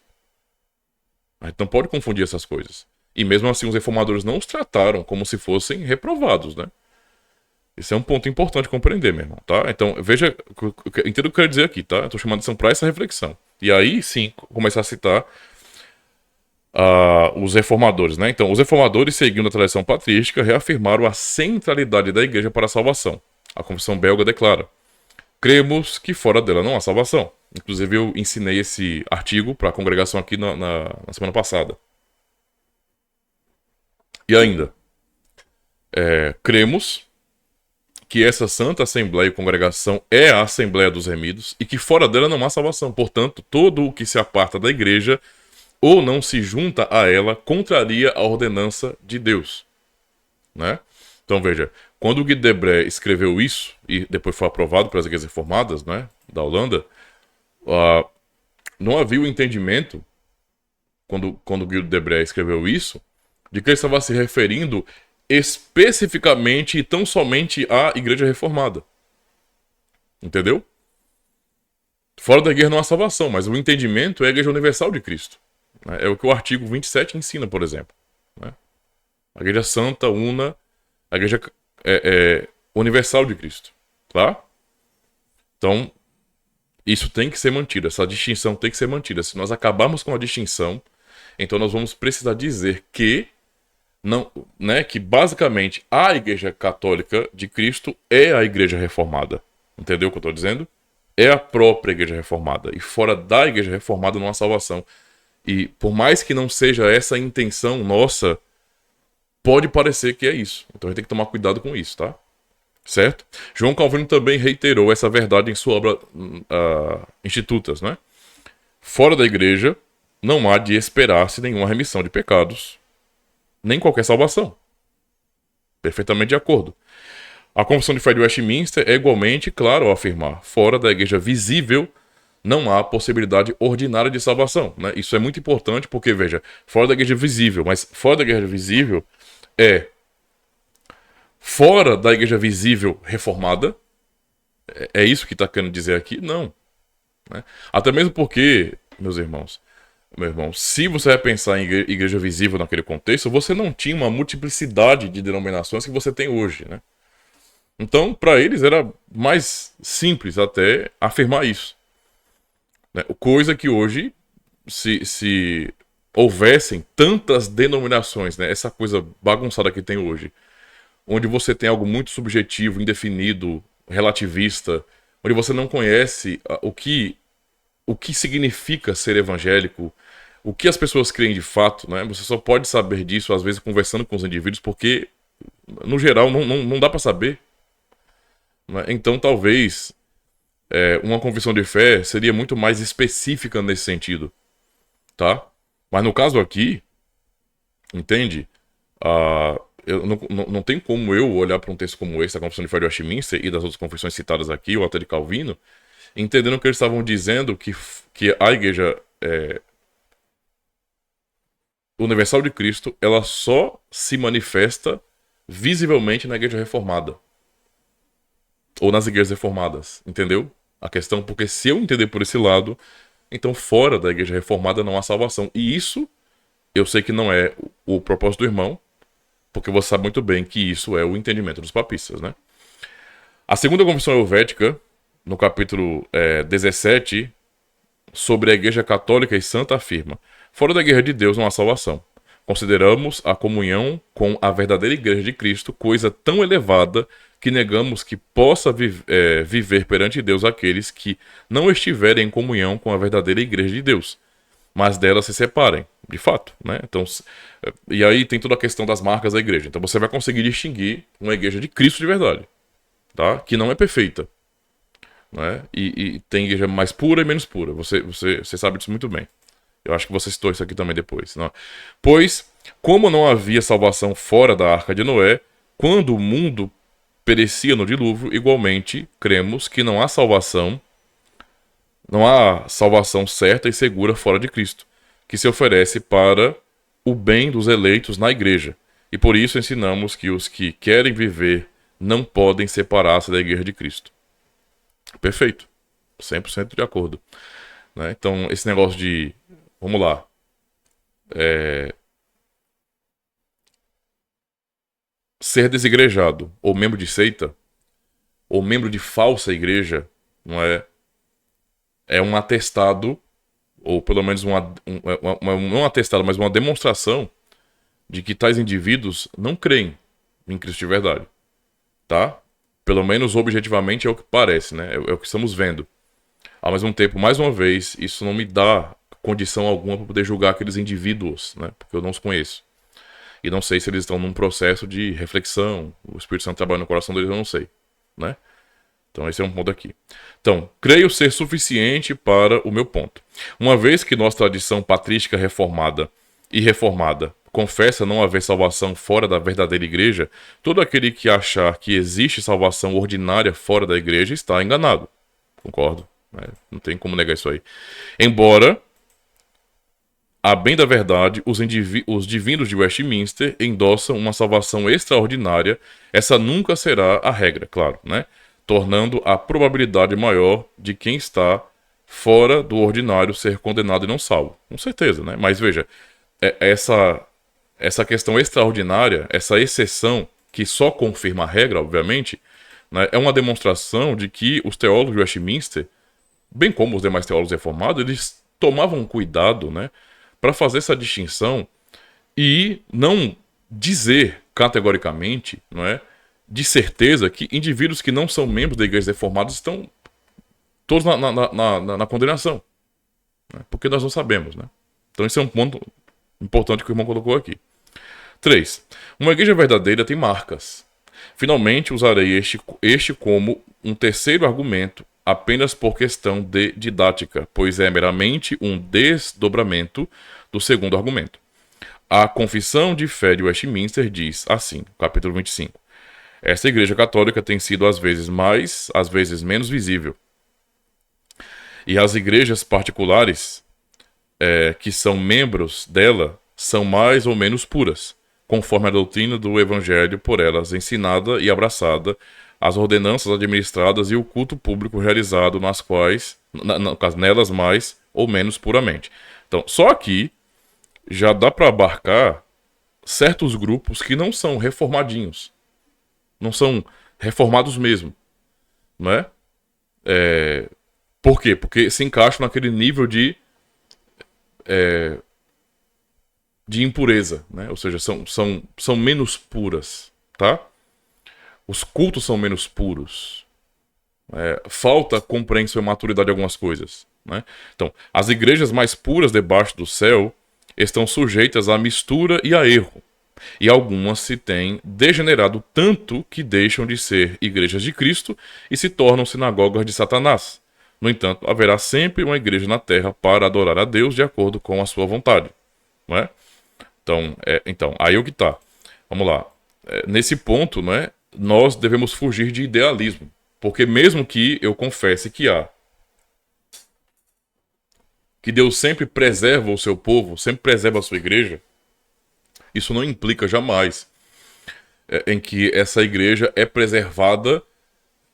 A gente não pode confundir essas coisas. E mesmo assim, os reformadores não os trataram como se fossem reprovados, né? Esse é um ponto importante compreender, meu irmão, tá? Então, veja, entenda o que eu quero dizer aqui, tá? Eu tô chamando atenção para essa reflexão. E aí, sim, começar a citar os reformadores, né? Então, os reformadores, seguindo a tradição patrística, reafirmaram a centralidade da igreja para a salvação. A Confissão Belga declara: cremos que fora dela não há salvação. Inclusive, eu ensinei esse artigo para a congregação aqui na semana passada. E ainda, cremos que essa Santa Assembleia e Congregação é a Assembleia dos Remidos e que fora dela não há salvação. Portanto, todo o que se aparta da igreja ou não se junta a ela contraria a ordenança de Deus, né? Então veja, quando o Guy de Brès escreveu isso e depois foi aprovado pelas igrejas reformadas, né, da Holanda, não havia o entendimento quando o Guy de Brès escreveu isso de que ele estava se referindo especificamente e tão somente à igreja reformada. Entendeu? Fora da igreja não há salvação, mas o entendimento é a igreja universal de Cristo. Né? É o que o artigo 27 ensina, por exemplo. Né? A igreja santa, una, a igreja universal de Cristo. Tá? Então, isso tem que ser mantido, essa distinção tem que ser mantida. Se nós acabarmos com a distinção, então nós vamos precisar dizer que não, né, que basicamente a Igreja Católica de Cristo é a Igreja Reformada. Entendeu o que eu estou dizendo? É a própria Igreja Reformada. E fora da Igreja Reformada não há salvação. E por mais que não seja essa a intenção nossa, pode parecer que é isso. Então a gente tem que tomar cuidado com isso, tá? Certo? João Calvino também reiterou essa verdade em sua obra Institutas, né? Fora da Igreja não há de esperar-se nenhuma remissão de pecados, nem qualquer salvação. Perfeitamente de acordo. A Confissão de Fé de Westminster é igualmente claro ao afirmar: fora da igreja visível não há possibilidade ordinária de salvação. Né? Isso é muito importante porque, veja, fora da igreja visível, mas fora da igreja visível é fora da igreja visível reformada. É isso que está querendo dizer aqui? Não. Né? Até mesmo porque, meus irmãos, meu irmão, se você vai pensar em igreja visível naquele contexto, você não tinha uma multiplicidade de denominações que você tem hoje, né? Então, para eles era mais simples até afirmar isso. Né? Coisa que hoje, se houvessem tantas denominações, né? Essa coisa bagunçada que tem hoje, onde você tem algo muito subjetivo, indefinido, relativista, onde você não conhece o que significa ser evangélico, o que as pessoas creem de fato, né? Você só pode saber disso, às vezes, conversando com os indivíduos, porque, no geral, não dá para saber. Né? Então, talvez, uma confissão de fé seria muito mais específica nesse sentido, tá? Mas no caso aqui, entende? Não tem como eu olhar para um texto como esse, a Confissão de Fé de Westminster e das outras confissões citadas aqui, ou até de Calvino, entendendo que eles estavam dizendo que a igreja universal de Cristo, ela só se manifesta visivelmente na igreja reformada. Ou nas igrejas reformadas, entendeu? A questão, porque se eu entender por esse lado, então fora da igreja reformada não há salvação. E isso, eu sei que não é o propósito do irmão, porque você sabe muito bem que isso é o entendimento dos papistas, né? A segunda confissão helvética, no capítulo 17, sobre a Igreja Católica e Santa, afirma: fora da Igreja de Deus não há salvação. Consideramos a comunhão com a verdadeira Igreja de Cristo coisa tão elevada que negamos que possa viver perante Deus aqueles que não estiverem em comunhão com a verdadeira Igreja de Deus, mas dela se separem, de fato, né? Então, e aí tem toda a questão das marcas da igreja. Então você vai conseguir distinguir uma igreja de Cristo de verdade, tá? Que não é perfeita. Né? E tem igreja mais pura e menos pura. Você sabe disso muito bem. Eu acho que você citou isso aqui também depois. Não? Pois, como não havia salvação fora da Arca de Noé, quando o mundo perecia no dilúvio, igualmente cremos que não há salvação certa e segura fora de Cristo, que se oferece para o bem dos eleitos na igreja. E por isso ensinamos que os que querem viver não podem separar-se da igreja de Cristo. Perfeito. 100% de acordo. Né? Então, esse negócio de... Vamos lá. Ser desigrejado, ou membro de seita, ou membro de falsa igreja, não é um atestado, ou pelo menos não um atestado, mas uma demonstração de que tais indivíduos não creem em Cristo de verdade. Tá? Pelo menos objetivamente é o que parece, né? É o que estamos vendo. Ao mesmo tempo, mais uma vez, isso não me dá condição alguma para poder julgar aqueles indivíduos, né? Porque eu não os conheço. E não sei se eles estão num processo de reflexão, o Espírito Santo trabalha no coração deles, eu não sei, né? Então esse é um ponto aqui. Então, creio ser suficiente para o meu ponto. Uma vez que nossa tradição patrística reformada e reformada confessa não haver salvação fora da verdadeira igreja, todo aquele que achar que existe salvação ordinária fora da igreja está enganado. Concordo, né? Não tem como negar isso aí. Embora, a bem da verdade, os divinos de Westminster endossam uma salvação extraordinária, essa nunca será a regra, claro, né? Tornando a probabilidade maior de quem está fora do ordinário ser condenado e não salvo. Com certeza, né? Mas veja, essa questão extraordinária, essa exceção que só confirma a regra, obviamente, né, é uma demonstração de que os teólogos de Westminster, bem como os demais teólogos reformados, eles tomavam cuidado, né, para fazer essa distinção e não dizer categoricamente, não é, de certeza que indivíduos que não são membros da igreja reformada estão todos na condenação. Né? Porque nós não sabemos. Né? Então esse é um ponto importante que o irmão colocou aqui. 3. Uma igreja verdadeira tem marcas. Finalmente usarei este como um terceiro argumento apenas por questão de didática, pois é meramente um desdobramento do segundo argumento. A Confissão de Fé de Westminster diz assim, capítulo 25. Esta igreja católica tem sido às vezes mais, às vezes menos visível. E as igrejas particulares que são membros dela são mais ou menos puras, conforme a doutrina do evangelho por elas ensinada e abraçada, as ordenanças administradas e o culto público realizado nas quais, nelas mais ou menos puramente. Então, só aqui já dá para abarcar certos grupos que não são reformadinhos. Não são reformados mesmo, não é? Por quê? Porque se encaixam naquele nível de impureza, né? Ou seja, são menos puras, tá? Os cultos são menos puros. Falta compreensão e maturidade de algumas coisas, né? Então, as igrejas mais puras debaixo do céu estão sujeitas à mistura e a erro. E algumas se têm degenerado tanto que deixam de ser igrejas de Cristo e se tornam sinagogas de Satanás. No entanto, haverá sempre uma igreja na terra para adorar a Deus de acordo com a sua vontade. Não é? Então, aí o que está. Vamos lá. Nesse ponto, não é? Nós devemos fugir de idealismo. Porque mesmo que eu confesse que Deus sempre preserva o seu povo, sempre preserva a sua igreja, isso não implica jamais em que essa igreja é preservada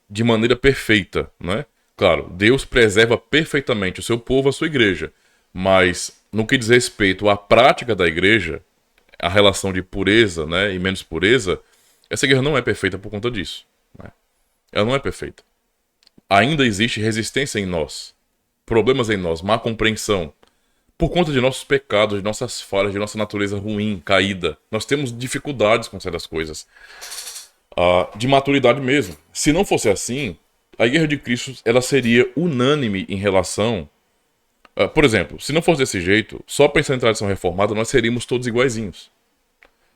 de maneira perfeita, né? Claro, Deus preserva perfeitamente o seu povo, a sua igreja, mas no que diz respeito à prática da igreja, a relação de pureza, né, e menos pureza, essa igreja não é perfeita por conta disso. Né? Ela não é perfeita. Ainda existe resistência em nós, problemas em nós, má compreensão, por conta de nossos pecados, de nossas falhas, de nossa natureza ruim, caída. Nós temos dificuldades com certas coisas. De maturidade mesmo. Se não fosse assim, a Igreja de Cristo ela seria unânime em relação... por exemplo, se não fosse desse jeito, só pensando em tradição reformada, nós seríamos todos iguaizinhos.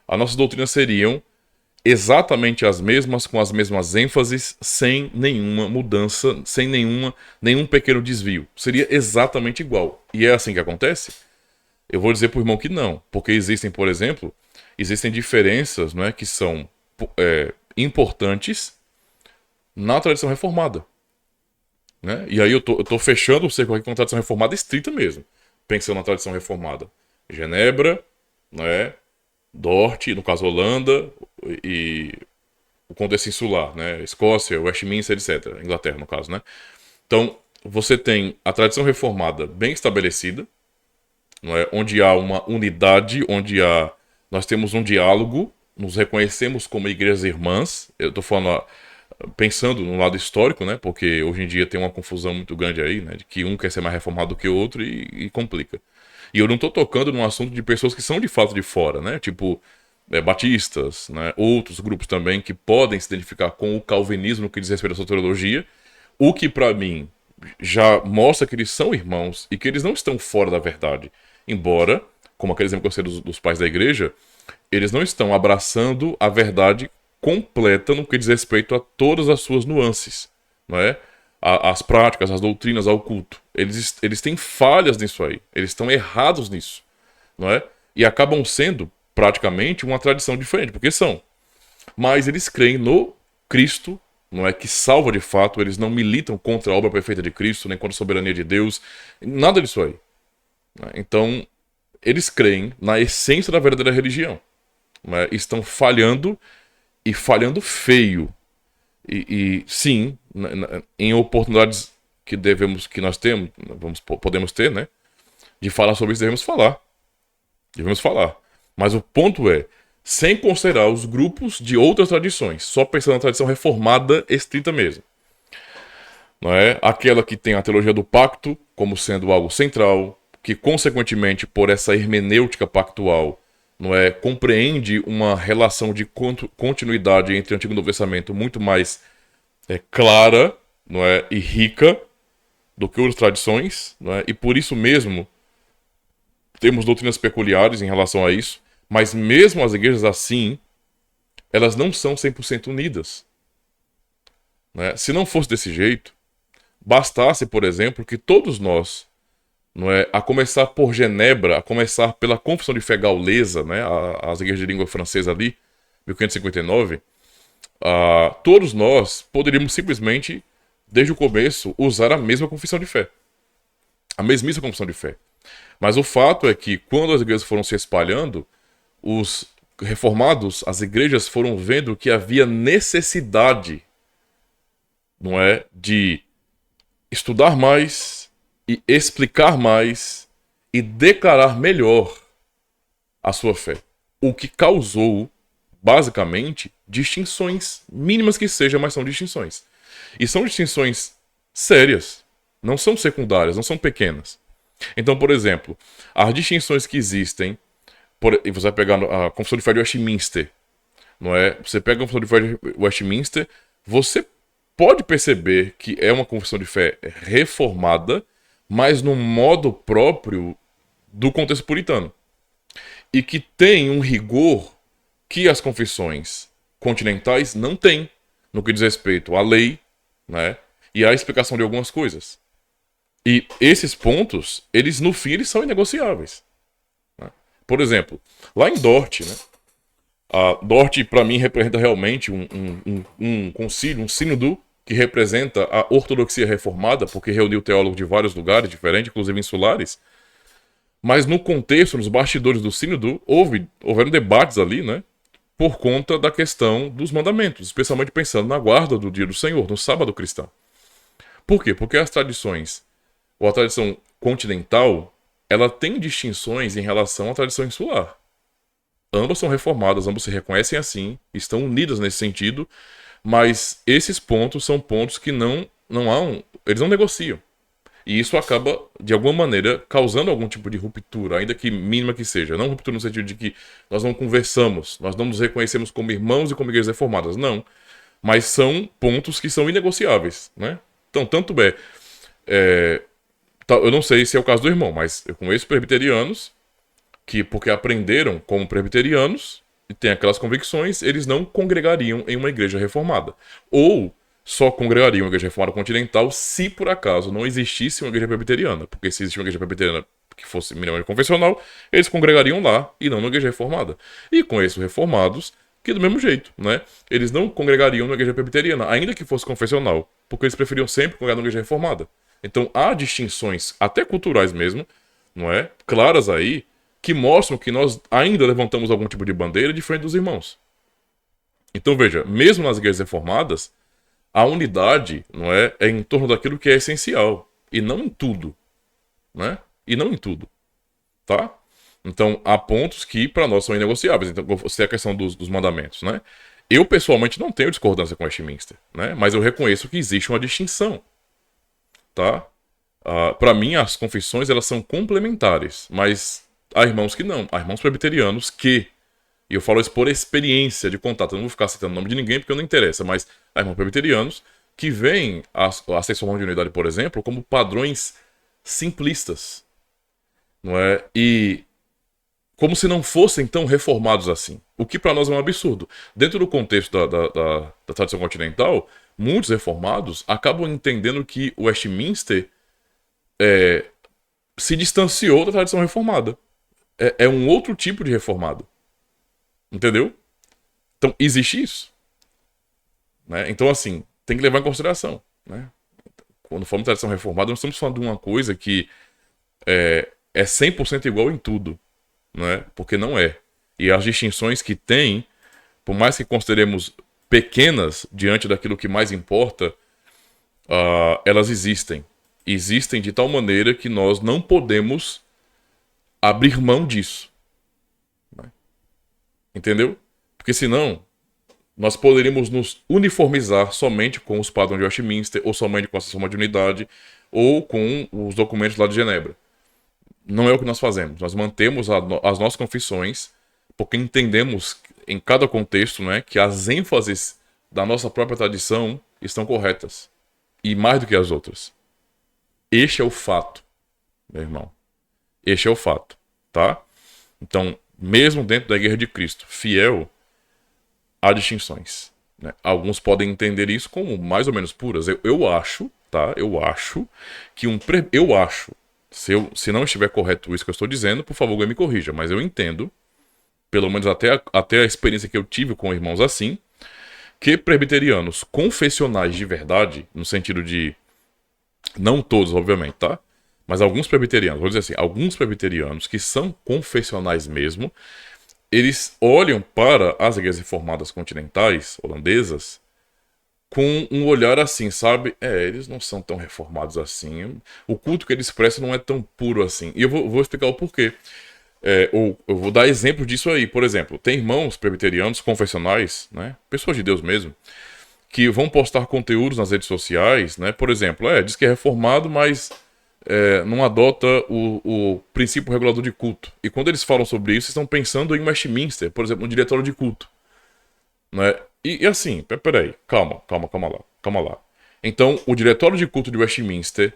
As nossas doutrinas seriam exatamente as mesmas, com as mesmas ênfases, sem nenhuma mudança, sem nenhum pequeno desvio. Seria exatamente igual. E é assim que acontece? Eu vou dizer para o irmão que não, porque existem, por exemplo, diferenças, não é, que são importantes na tradição reformada. Né? E aí eu tô fechando o cerco aqui com a tradição reformada estrita mesmo, pensando na tradição reformada. Genebra, né? Dort, no caso Holanda, e o Contexto Insular, né? Escócia, Westminster, etc. Inglaterra, no caso, né? Então, você tem a tradição reformada bem estabelecida, não é? Onde há uma unidade, nós temos um diálogo, nos reconhecemos como igrejas irmãs. Eu estou falando, pensando no lado histórico, né? Porque hoje em dia tem uma confusão muito grande aí, né? De que um quer ser mais reformado do que o outro e complica. E eu não estou tocando num assunto de pessoas que são de fato de fora, né? Tipo, batistas, né, outros grupos também que podem se identificar com o calvinismo no que diz respeito à soteriologia, o que para mim já mostra que eles são irmãos e que eles não estão fora da verdade. Embora, como aquele exemplo que eu sei dos pais da igreja, eles não estão abraçando a verdade completa no que diz respeito a todas as suas nuances, não é? As práticas, as doutrinas, ao culto. Eles têm falhas nisso aí. Eles estão errados nisso, não é? E acabam sendo praticamente uma tradição diferente, porque são. Mas eles creem no Cristo, não é, que salva de fato. Eles não militam contra a obra perfeita de Cristo, nem contra a soberania de Deus, nada disso aí. Então, eles creem na essência da verdadeira religião, não é? Estão falhando e falhando feio. E sim, em oportunidades que nós temos, podemos ter, né, de falar sobre isso, devemos falar. Devemos falar. Mas o ponto é, sem considerar os grupos de outras tradições, só pensando na tradição reformada estrita mesmo. Não é? Aquela que tem a teologia do pacto como sendo algo central, que consequentemente por essa hermenêutica pactual, não é, compreende uma relação de continuidade entre o Antigo e o Novo Testamento muito mais clara, não é, e rica do que outras tradições, não é? E por isso mesmo temos doutrinas peculiares em relação a isso, mas mesmo as igrejas assim, elas não são 100% unidas, né? Se não fosse desse jeito, bastasse, por exemplo, que todos nós, não é, a começar por Genebra, a começar pela Confissão de Fé Gaulesa, né, as igrejas de língua francesa ali, 1559, todos nós poderíamos simplesmente, desde o começo, usar a mesma confissão de fé. A mesmíssima confissão de fé. Mas o fato é que, quando as igrejas foram se espalhando, os reformados, as igrejas foram vendo que havia necessidade, não é, de estudar mais e explicar mais e declarar melhor a sua fé. O que causou, basicamente, distinções, mínimas que sejam, mas são distinções. E são distinções sérias, não são secundárias, não são pequenas. Então, por exemplo, as distinções que existem, e você vai pegar a Confissão de Fé de Westminster, não é? Você pega a Confissão de Fé de Westminster, você pode perceber que é uma confissão de fé reformada, mas no modo próprio do contexto puritano. E que tem um rigor que as confissões continentais não têm, no que diz respeito à lei, né, e à explicação de algumas coisas. E esses pontos, eles no fim, eles são inegociáveis, né? Por exemplo, lá em Dort, né, a Dort para mim representa realmente um concílio, um sínodo que representa a ortodoxia reformada, porque reuniu teólogos de vários lugares diferentes, inclusive insulares. Mas no contexto, nos bastidores do sínodo, houveram debates ali, né, por conta da questão dos mandamentos, especialmente pensando na guarda do dia do Senhor, no sábado cristão. Por quê? Porque as tradições, ou a tradição continental, ela tem distinções em relação à tradição insular. Ambas são reformadas, ambas se reconhecem assim, estão unidas nesse sentido, mas esses pontos são pontos que eles não negociam. E isso acaba, de alguma maneira, causando algum tipo de ruptura, ainda que mínima que seja. Não ruptura no sentido de que nós não conversamos, nós não nos reconhecemos como irmãos e como igrejas reformadas, não. Mas são pontos que são inegociáveis, né? Então, tanto eu não sei se é o caso do irmão, mas eu conheço presbiterianos que, porque aprenderam como presbiterianos e têm aquelas convicções, eles não congregariam em uma igreja reformada. Ou só congregariam em uma igreja reformada continental se por acaso não existisse uma igreja presbiteriana. Porque se existisse uma igreja presbiteriana que fosse minimamente confessional, eles congregariam lá e não numa igreja reformada. E conheço reformados que do mesmo jeito, né? Eles não congregariam numa igreja presbiteriana, ainda que fosse confessional, porque eles preferiam sempre congregar numa igreja reformada. Então há distinções, até culturais mesmo, não é? Claras aí, que mostram que nós ainda levantamos algum tipo de bandeira diferente dos irmãos. Então veja, mesmo nas igrejas reformadas, a unidade, não é em torno daquilo que é essencial, e não em tudo, né? E não em tudo, tá? Então há pontos que para nós são inegociáveis. Então você a questão dos mandamentos, né? Eu pessoalmente não tenho discordância com Westminster, né? Mas eu reconheço que existe uma distinção, tá? Para mim as confissões elas são complementares, mas há irmãos que não, há irmãos presbiterianos que E eu falo isso por experiência de contato. Eu não vou ficar citando o nome de ninguém porque não interessa, mas há irmãos presbiterianos que veem a sexual unidade, por exemplo, como padrões simplistas, não é? E como se não fossem tão reformados assim. O que para nós é um absurdo. Dentro do contexto da tradição continental, muitos reformados acabam entendendo que o Westminster se distanciou da tradição reformada. É um outro tipo de reformado. Entendeu? Então, existe isso. Né? Então, assim, tem que levar em consideração. Né? Quando falamos de tradição reformada, nós estamos falando de uma coisa que é 100% igual em tudo. Né? Porque não é. E as distinções que tem, por mais que consideremos pequenas diante daquilo que mais importa, elas existem. Existem de tal maneira que nós não podemos abrir mão disso. Né? Entendeu? Porque senão, nós poderíamos nos uniformizar somente com os padrões de Westminster, ou somente com a sessão de unidade, ou com os documentos lá de Genebra. Não é o que nós fazemos. Nós mantemos as nossas confissões, porque entendemos em cada contexto, né, que as ênfases da nossa própria tradição estão corretas. E mais do que as outras. Este é o fato, meu irmão. Este é o fato, tá? Então, mesmo dentro da Igreja de Cristo, fiel, há distinções. Né? Alguns podem entender isso como mais ou menos puras. Eu acho, tá? Eu acho que eu acho. Se não estiver correto isso que eu estou dizendo, por favor, me corrija. Mas eu entendo, pelo menos até a experiência que eu tive com irmãos assim, que presbiterianos confessionais de verdade, no sentido de... Não todos, obviamente, tá? Mas alguns presbiterianos, vou dizer assim, alguns presbiterianos que são confessionais mesmo, eles olham para as igrejas reformadas continentais, holandesas, com um olhar assim, sabe? Eles não são tão reformados assim. O culto que eles prestam não é tão puro assim. E eu vou explicar o porquê. Eu vou dar exemplo disso aí. Por exemplo, tem irmãos presbiterianos, confessionais, né? Pessoas de Deus mesmo, que vão postar conteúdos nas redes sociais, né? Por exemplo, diz que é reformado, mas não adota o princípio regulador de culto. E quando eles falam sobre isso, estão pensando em Westminster, por exemplo, no diretório de culto. Né? E assim, peraí, calma lá. Então, o diretório de culto de Westminster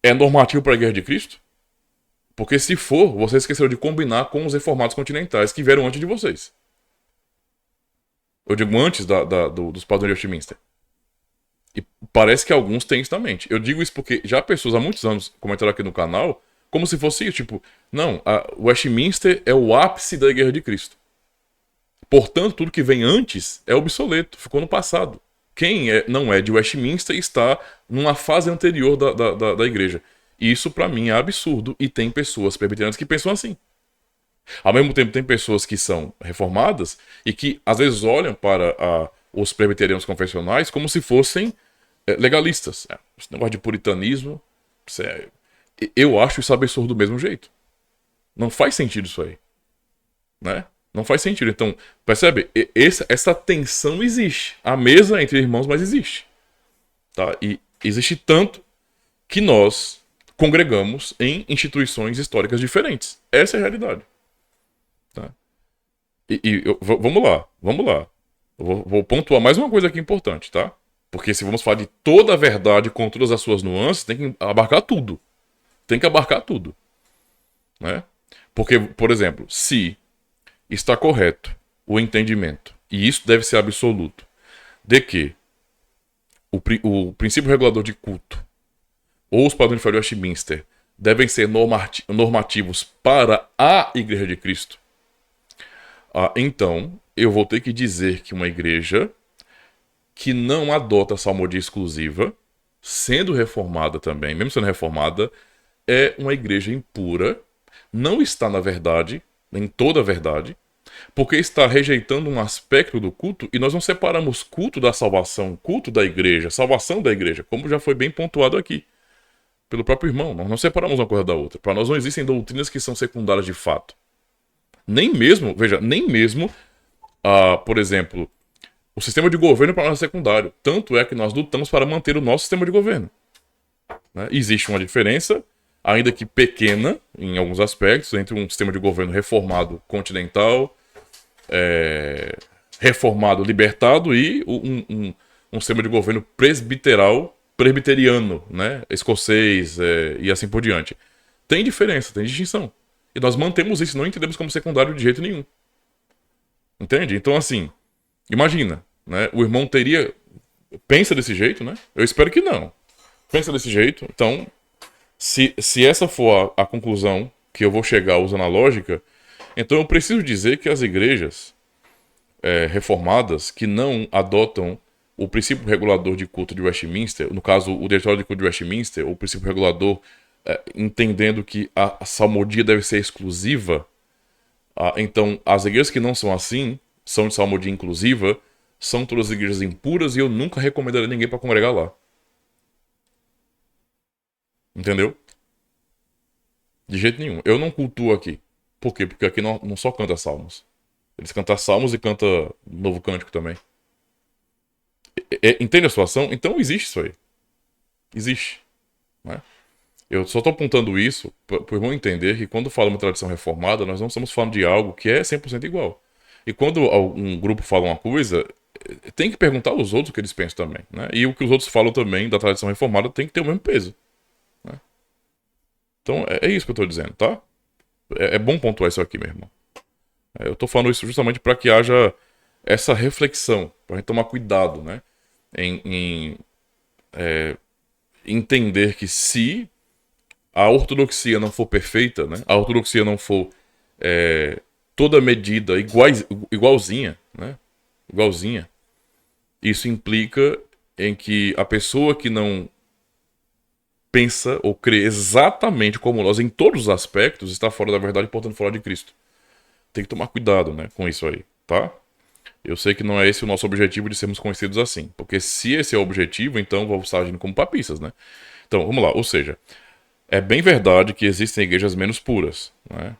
é normativo para a Igreja de Cristo? Porque se for, vocês esqueceram de combinar com os reformados continentais que vieram antes de vocês. Eu digo antes dos padrões de Westminster. E parece que alguns têm isso na mente. Eu digo isso porque já pessoas há muitos anos comentaram aqui no canal como se fosse isso, tipo, não, o Westminster é o ápice da Igreja de Cristo. Portanto, tudo que vem antes é obsoleto, ficou no passado. Quem não é de Westminster está numa fase anterior da igreja. E isso, para mim, é absurdo. E tem pessoas presbiterianas que pensam assim. Ao mesmo tempo, tem pessoas que são reformadas e que, às vezes, olham para os presbiterianos confessionais como se fossem legalistas. Esse negócio de puritanismo, eu acho isso absurdo do mesmo jeito. Não faz sentido isso aí. Né? Não faz sentido. Então, percebe? Essa tensão existe. A mesa entre irmãos, mas existe. Tá? E existe tanto que nós congregamos em instituições históricas diferentes. Essa é a realidade. Tá? Vamos lá. Eu vou pontuar mais uma coisa aqui importante, tá? Porque se vamos falar de toda a verdade com todas as suas nuances, tem que abarcar tudo. Né? Porque, por exemplo, se está correto o entendimento, e isso deve ser absoluto, de que o princípio regulador de culto ou os padrões de Westminster devem ser normativos para a Igreja de Cristo, então eu vou ter que dizer que uma igreja que não adota a salmodia exclusiva, sendo reformada também, mesmo sendo reformada, é uma igreja impura, não está na verdade, em toda a verdade, porque está rejeitando um aspecto do culto, e nós não separamos culto da salvação, culto da igreja, salvação da igreja, como já foi bem pontuado aqui pelo próprio irmão. Nós não separamos uma coisa da outra. Para nós não existem doutrinas que são secundárias de fato. Nem mesmo, por exemplo, o sistema de governo para nós é secundário. Tanto é que nós lutamos para manter o nosso sistema de governo. Né? Existe uma diferença, ainda que pequena, em alguns aspectos, entre um sistema de governo reformado continental reformado, libertado e um sistema de governo presbiteriano, né? Escocês e assim por diante. Tem diferença, tem distinção. E nós mantemos isso, não entendemos como secundário de jeito nenhum. Entende? Então, assim, imagina, né? O irmão pensa desse jeito, né? Eu espero que não. Pensa desse jeito. Então, se essa for a conclusão que eu vou chegar usando a lógica, então eu preciso dizer que as igrejas reformadas que não adotam o princípio regulador de culto de Westminster, no caso, o diretório de culto de Westminster, o princípio regulador, entendendo que a salmodia deve ser exclusiva, então as igrejas que não são assim, são de salmodia inclusiva, são todas igrejas impuras e eu nunca recomendaria ninguém para congregar lá. Entendeu? De jeito nenhum. Eu não cultuo aqui. Por quê? Porque aqui não só canta salmos. Eles cantam salmos e cantam novo cântico também. Entende a situação? Então existe isso aí. Existe. Né? Eu só estou apontando isso para o irmão entender que quando falamos de tradição reformada, nós não estamos falando de algo que é 100% igual. E quando um grupo fala uma coisa, tem que perguntar aos outros o que eles pensam também. Né? E o que os outros falam também da tradição reformada tem que ter o mesmo peso. Né? Então é isso que eu estou dizendo, tá? É bom pontuar isso aqui, meu irmão. Eu estou falando isso justamente para que haja essa reflexão, para a gente tomar cuidado, né? Em entender que se a ortodoxia não for perfeita, né? A ortodoxia não for toda medida igualzinha, né? Igualzinha, isso implica em que a pessoa que não pensa ou crê exatamente como nós em todos os aspectos está fora da verdade, portanto fora de Cristo. Tem que tomar cuidado, né, com isso aí, tá? Eu sei que não é esse o nosso objetivo de sermos conhecidos assim, porque se esse é o objetivo, então vamos estar agindo como papistas, né? Então, vamos lá, ou seja, é bem verdade que existem igrejas menos puras, né?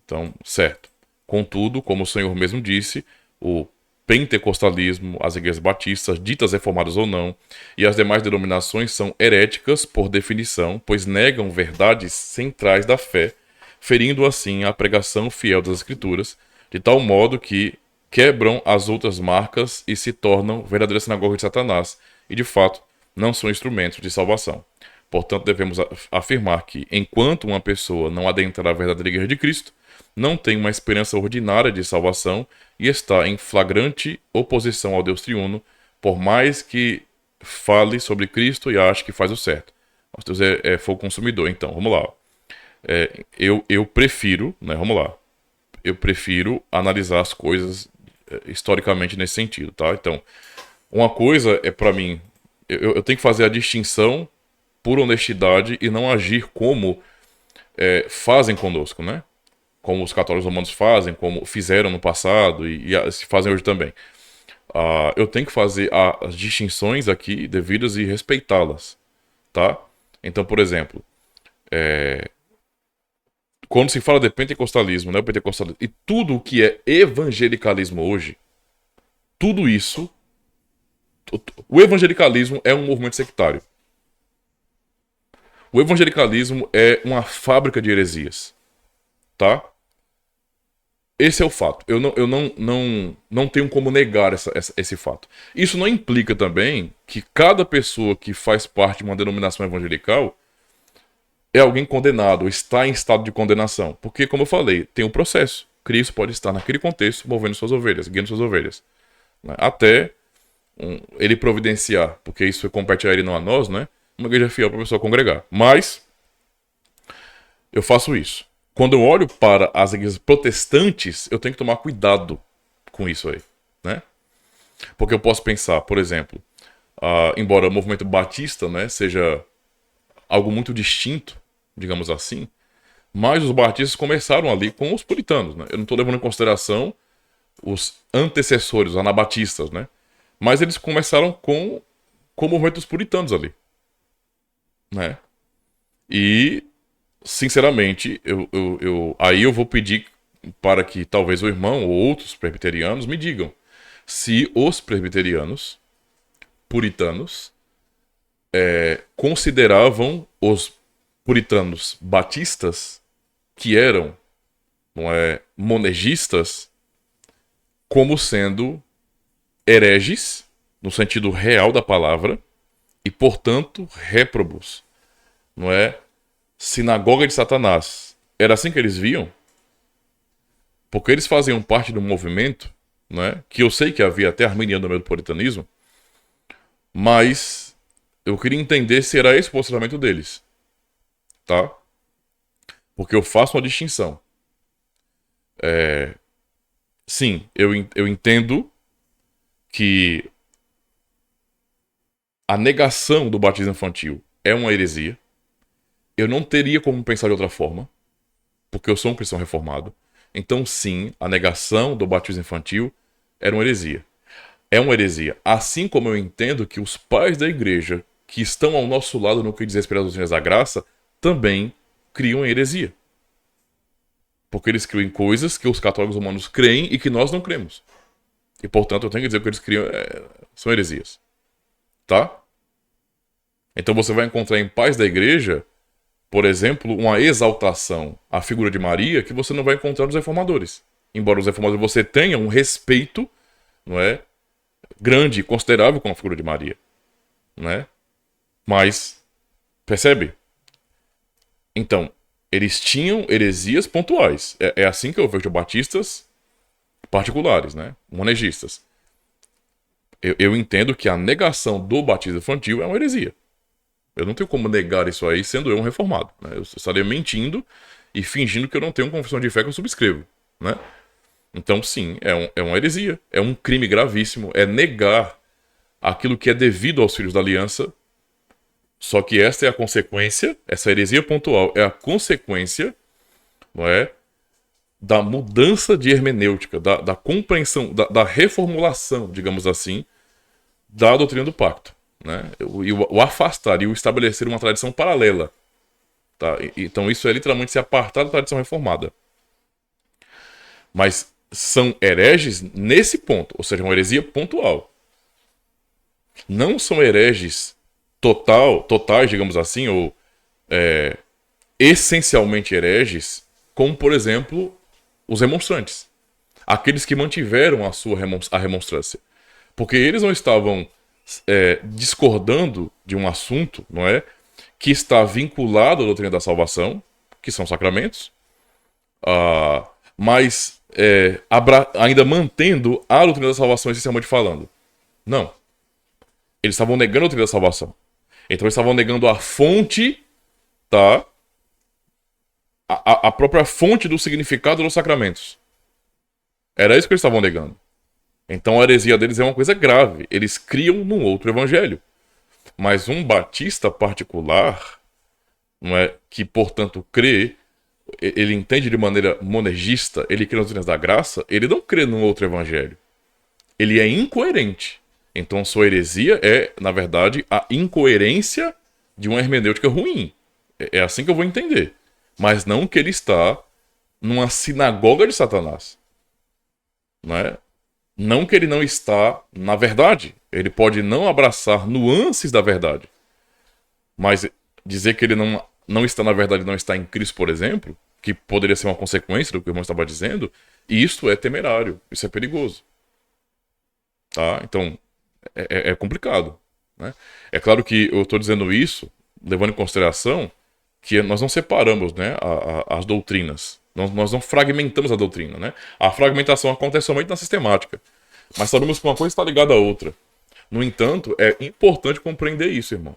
Então, certo. Contudo, como o Senhor mesmo disse, o pentecostalismo, as igrejas batistas, ditas reformadas ou não, e as demais denominações são heréticas por definição, pois negam verdades centrais da fé, ferindo assim a pregação fiel das Escrituras, de tal modo que quebram as outras marcas e se tornam verdadeiras sinagogas de Satanás, e de fato não são instrumentos de salvação. Portanto, devemos afirmar que, enquanto uma pessoa não adentrar a verdadeira igreja de Cristo, não tem uma esperança ordinária de salvação e está em flagrante oposição ao Deus triuno, por mais que fale sobre Cristo e ache que faz o certo. Nosso Deus é fogo consumidor. Então, vamos lá. Eu prefiro, né, vamos lá. Eu prefiro analisar as coisas historicamente nesse sentido, tá? Então, uma coisa é para mim, eu tenho que fazer a distinção por honestidade e não agir como fazem conosco, né? Como os católicos romanos fazem, como fizeram no passado e se fazem hoje também. Eu tenho que fazer as distinções aqui devidas e respeitá-las, tá? Então, por exemplo, quando se fala de pentecostalismo, né, pentecostalismo, e tudo o que é evangelicalismo hoje, tudo isso, o evangelicalismo é um movimento sectário. O evangelicalismo é uma fábrica de heresias, tá? Esse é o fato. Eu não tenho como negar esse fato. Isso não implica também que cada pessoa que faz parte de uma denominação evangelical é alguém condenado, ou está em estado de condenação. Porque, como eu falei, tem um processo. Cristo pode estar naquele contexto movendo suas ovelhas, guiando suas ovelhas. Né? Até ele providenciar, porque isso compete a ele, não a nós, né? Uma igreja fiel para a pessoa congregar. Mas eu faço isso. Quando eu olho para as igrejas protestantes, eu tenho que tomar cuidado com isso aí, né? Porque eu posso pensar, por exemplo, embora o movimento batista, né, seja algo muito distinto, digamos assim, mas os batistas começaram ali com os puritanos, né? Eu não estou levando em consideração os antecessores, os anabatistas, né? Mas eles começaram com o movimento dos puritanos ali, né? E sinceramente, aí eu vou pedir para que talvez o irmão ou outros presbiterianos me digam se os presbiterianos puritanos consideravam os puritanos batistas, que eram, não é, monergistas, como sendo hereges, no sentido real da palavra, e, portanto, réprobos. Não é? Sinagoga de Satanás. Era assim que eles viam? Porque eles faziam parte de um movimento, né, que eu sei que havia até arminiano no meio do puritanismo, mas eu queria entender se era esse o posicionamento deles. Tá? Porque eu faço uma distinção. Sim, eu entendo que a negação do batismo infantil é uma heresia. Eu não teria como pensar de outra forma, porque eu sou um cristão reformado. Então, sim, a negação do batismo infantil era uma heresia. É uma heresia. Assim como eu entendo que os pais da igreja, que estão ao nosso lado no que diz respeito às doutrinas da graça, também criam heresia. Porque eles criam coisas que os católicos romanos creem e que nós não cremos. E, portanto, eu tenho que dizer que eles criam são heresias. Tá? Então você vai encontrar em pais da igreja, por exemplo, uma exaltação à figura de Maria que você não vai encontrar nos reformadores. Embora os reformadores você tenha um respeito, não é, grande e considerável com a figura de Maria, não é? Mas percebe? Então, eles tinham heresias pontuais. É assim que eu vejo batistas particulares, né? Monegistas. Eu entendo que a negação do batismo infantil é uma heresia. Eu não tenho como negar isso aí sendo eu um reformado, né? Eu estaria mentindo e fingindo que eu não tenho uma confissão de fé que eu subscrevo, né? Então, sim, é uma heresia. É um crime gravíssimo. É negar aquilo que é devido aos filhos da aliança. Só que esta é a consequência, essa heresia pontual é a consequência, não é, da mudança de hermenêutica, da compreensão, da reformulação, digamos assim, da doutrina do pacto. Né? O afastar e o estabelecer uma tradição paralela. Tá? Então isso é literalmente se apartar da tradição reformada. Mas são hereges nesse ponto, ou seja, uma heresia pontual. Não são hereges totais, digamos assim, ou essencialmente hereges, como, por exemplo, os remonstrantes. Aqueles que mantiveram a remonstrância. Porque eles não estavam discordando de um assunto, não é? Que está vinculado à doutrina da salvação, que são sacramentos, mas ainda mantendo a doutrina da salvação essencialmente falando. Não. Eles estavam negando a doutrina da salvação. Então eles estavam negando a fonte, tá? A própria fonte do significado dos sacramentos. Era isso que eles estavam negando. Então a heresia deles é uma coisa grave. Eles criam num outro evangelho. Mas um batista particular, não é, que portanto crê, ele entende de maneira monergista, ele crê nas doutrinas da graça, ele não crê num outro evangelho. Ele é incoerente. Então sua heresia é, na verdade, a incoerência de uma hermenêutica ruim. É assim que eu vou entender. Mas não que ele está numa sinagoga de Satanás. Não é? Não que ele não está na verdade. Ele pode não abraçar nuances da verdade. Mas dizer que ele não está na verdade, não está em Cristo, por exemplo, que poderia ser uma consequência do que o irmão estava dizendo, isso é temerário, isso é perigoso. Tá? Então, é complicado. Né? É claro que eu estou dizendo isso, levando em consideração que nós não separamos, né, as doutrinas. Nós não fragmentamos a doutrina. Né? A fragmentação acontece somente na sistemática. Mas sabemos que uma coisa está ligada à outra. No entanto, é importante compreender isso, irmão.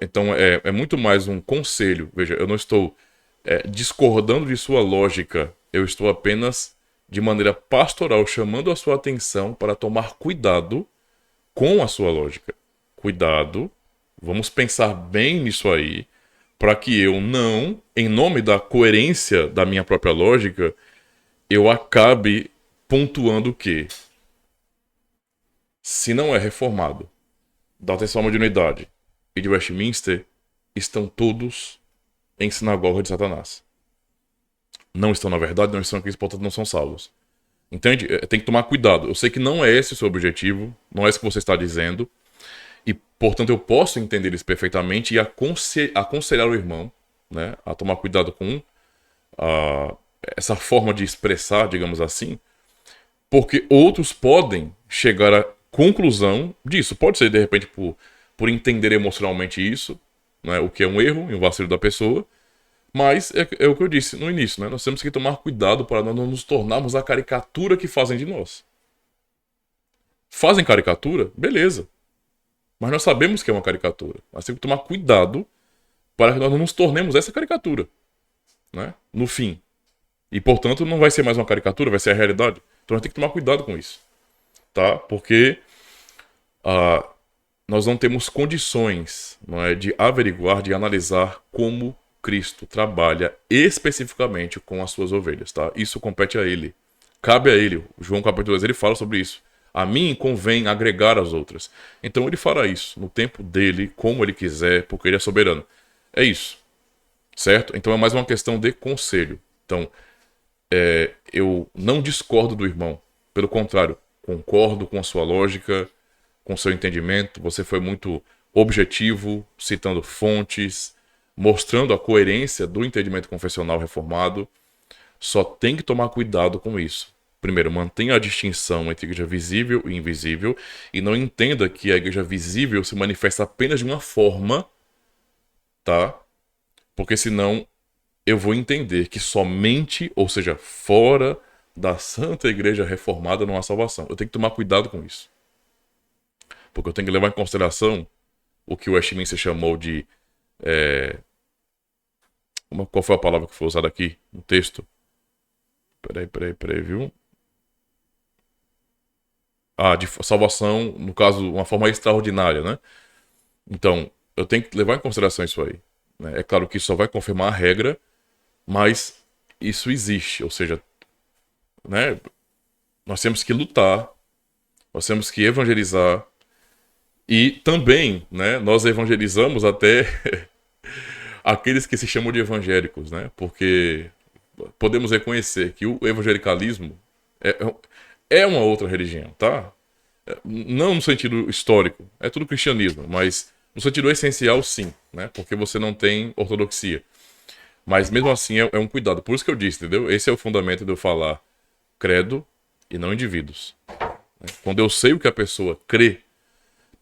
Então, é muito mais um conselho. Veja, eu não estou discordando de sua lógica. Eu estou apenas, de maneira pastoral, chamando a sua atenção para tomar cuidado com a sua lógica. Cuidado, vamos pensar bem nisso aí, para que eu não, em nome da coerência da minha própria lógica, eu acabe pontuando que, se não é reformado, da Transforma de Unidade e de Westminster, estão todos em sinagoga de Satanás. Não estão na verdade, não estão aqui, portanto não são salvos. Entende? Tem que tomar cuidado. Eu sei que não é esse o seu objetivo, não é isso que você está dizendo, e, portanto, eu posso entender isso perfeitamente e aconselhar o irmão, né, a tomar cuidado com essa forma de expressar, digamos assim, Porque outros podem chegar à conclusão disso. Pode ser, de repente, por entender emocionalmente isso, né? O que é um erro e um vacilo da pessoa. Mas é o que eu disse no início, né? Nós temos que tomar cuidado para nós não nos tornarmos a caricatura que fazem de nós. Fazem caricatura? Beleza. Mas nós sabemos que é uma caricatura. Nós temos que tomar cuidado para que nós não nos tornemos essa caricatura, né? No fim. E, portanto, não vai ser mais uma caricatura, vai ser a realidade. Então, nós temos que tomar cuidado com isso, tá? Porque nós não temos condições, não é, de averiguar, de analisar como Cristo trabalha especificamente com as suas ovelhas, tá? Isso compete a ele. Cabe a ele. João capítulo 2, ele fala sobre isso. A mim convém agregar as outras. Então ele fará isso no tempo dele, como ele quiser, porque ele é soberano. É isso. Certo? Então é mais uma questão de conselho. Então, eu não discordo do irmão. Pelo contrário, concordo com a sua lógica, com o seu entendimento. Você foi muito objetivo, citando fontes, mostrando a coerência do entendimento confessional reformado. Só tem que tomar cuidado com isso. Primeiro, mantenha a distinção entre igreja visível e invisível e não entenda que a igreja visível se manifesta apenas de uma forma, tá? Porque senão eu vou entender que somente, ou seja, fora da Santa Igreja Reformada não há salvação. Eu tenho que tomar cuidado com isso. Porque eu tenho que levar em consideração o que o Westminster chamou de... Qual foi a palavra que foi usada aqui no texto? Peraí, viu? De salvação, no caso, uma forma extraordinária, né? Então, eu tenho que levar em consideração isso aí, né? É claro que isso só vai confirmar a regra, mas isso existe, ou seja, né? Nós temos que lutar, nós temos que evangelizar e também, né? Nós evangelizamos até aqueles que se chamam de evangélicos, né? Porque podemos reconhecer que o evangelicalismo é uma outra religião, tá? Não no sentido histórico, é tudo cristianismo, mas no sentido essencial, sim, né? Porque você não tem ortodoxia. Mas mesmo assim é um cuidado. Por isso que eu disse, entendeu? Esse é o fundamento de eu falar credo e não indivíduos. Quando eu sei o que a pessoa crê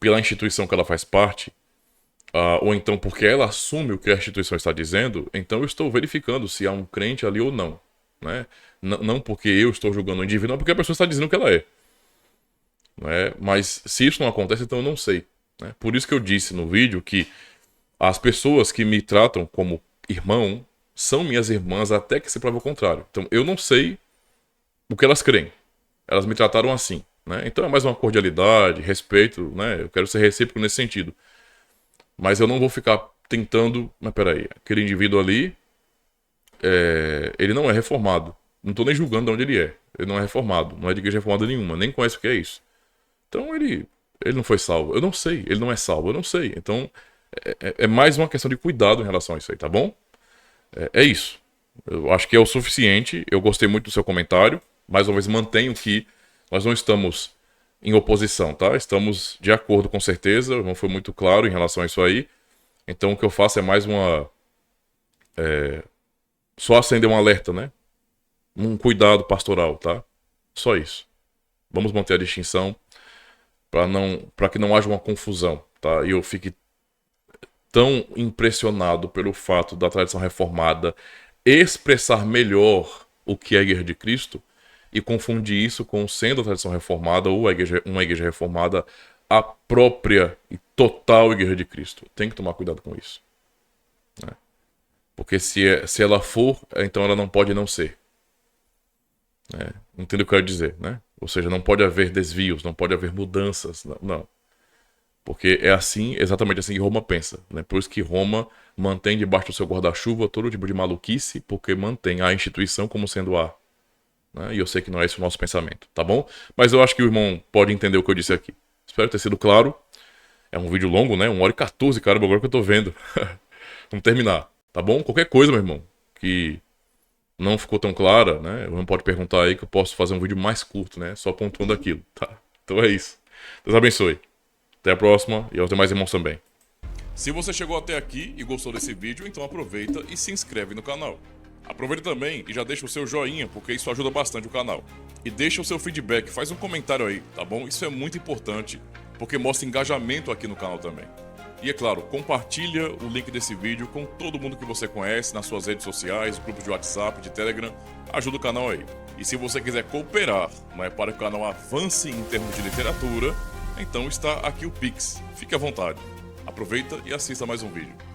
pela instituição que ela faz parte, ou então porque ela assume o que a instituição está dizendo, então eu estou verificando se há um crente ali ou não, né? Não porque eu estou julgando o indivíduo, não porque a pessoa está dizendo que ela é. Né? Mas se isso não acontece, então eu não sei. Né? Por isso que eu disse no vídeo que as pessoas que me tratam como irmão são minhas irmãs até que se prove o contrário. Então eu não sei o que elas creem. Elas me trataram assim. Né? Então é mais uma cordialidade, respeito, né? Eu quero ser recíproco nesse sentido. Mas eu não vou ficar tentando... Mas peraí, aquele indivíduo ali, ele não é reformado. Não estou nem julgando de onde ele é. Ele não é reformado, não é de igreja reformada nenhuma, nem conhece o que é isso. Então ele não foi salvo. Eu não sei, ele não é salvo, eu não sei. Então é mais uma questão de cuidado em relação a isso aí, tá bom? É isso. Eu acho que é o suficiente. Eu gostei muito do seu comentário. Mais uma vez, mantenho que nós não estamos em oposição, tá? Estamos de acordo com certeza. O irmão foi muito claro em relação a isso aí. Então o que eu faço é mais uma... só acender um alerta, né? Um cuidado pastoral, tá? Só isso. Vamos manter a distinção para que não haja uma confusão, tá? E eu fique tão impressionado pelo fato da tradição reformada expressar melhor o que é a Igreja de Cristo e confundir isso com sendo a tradição reformada ou uma igreja reformada a própria e total Igreja de Cristo. Tem que tomar cuidado com isso. Né? Porque se ela for, então ela não pode não ser. Entende o que eu quero dizer, né? Ou seja, não pode haver desvios, não pode haver mudanças, não. Porque é assim, exatamente assim que Roma pensa, né? Por isso que Roma mantém debaixo do seu guarda-chuva todo tipo de maluquice, porque mantém a instituição como sendo a. Né? E eu sei que não é esse o nosso pensamento, tá bom? Mas eu acho que o irmão pode entender o que eu disse aqui. Espero ter sido claro. É um vídeo longo, né? 1h14, cara, agora que eu tô vendo. Vamos terminar, tá bom? Qualquer coisa, meu irmão, que não ficou tão clara, né? Não pode perguntar aí que eu posso fazer um vídeo mais curto, né? Só pontuando aquilo, tá? Então é isso. Deus abençoe. Até a próxima e aos demais irmãos também. Se você chegou até aqui e gostou desse vídeo, então aproveita e se inscreve no canal. Aproveita também e já deixa o seu joinha, porque isso ajuda bastante o canal. E deixa o seu feedback, faz um comentário aí, tá bom? Isso é muito importante, porque mostra engajamento aqui no canal também. E é claro, compartilha o link desse vídeo com todo mundo que você conhece nas suas redes sociais, grupos de WhatsApp, de Telegram, ajuda o canal aí. E se você quiser cooperar, para que o canal avance em termos de literatura, então está aqui o Pix. Fique à vontade. Aproveita e assista mais um vídeo.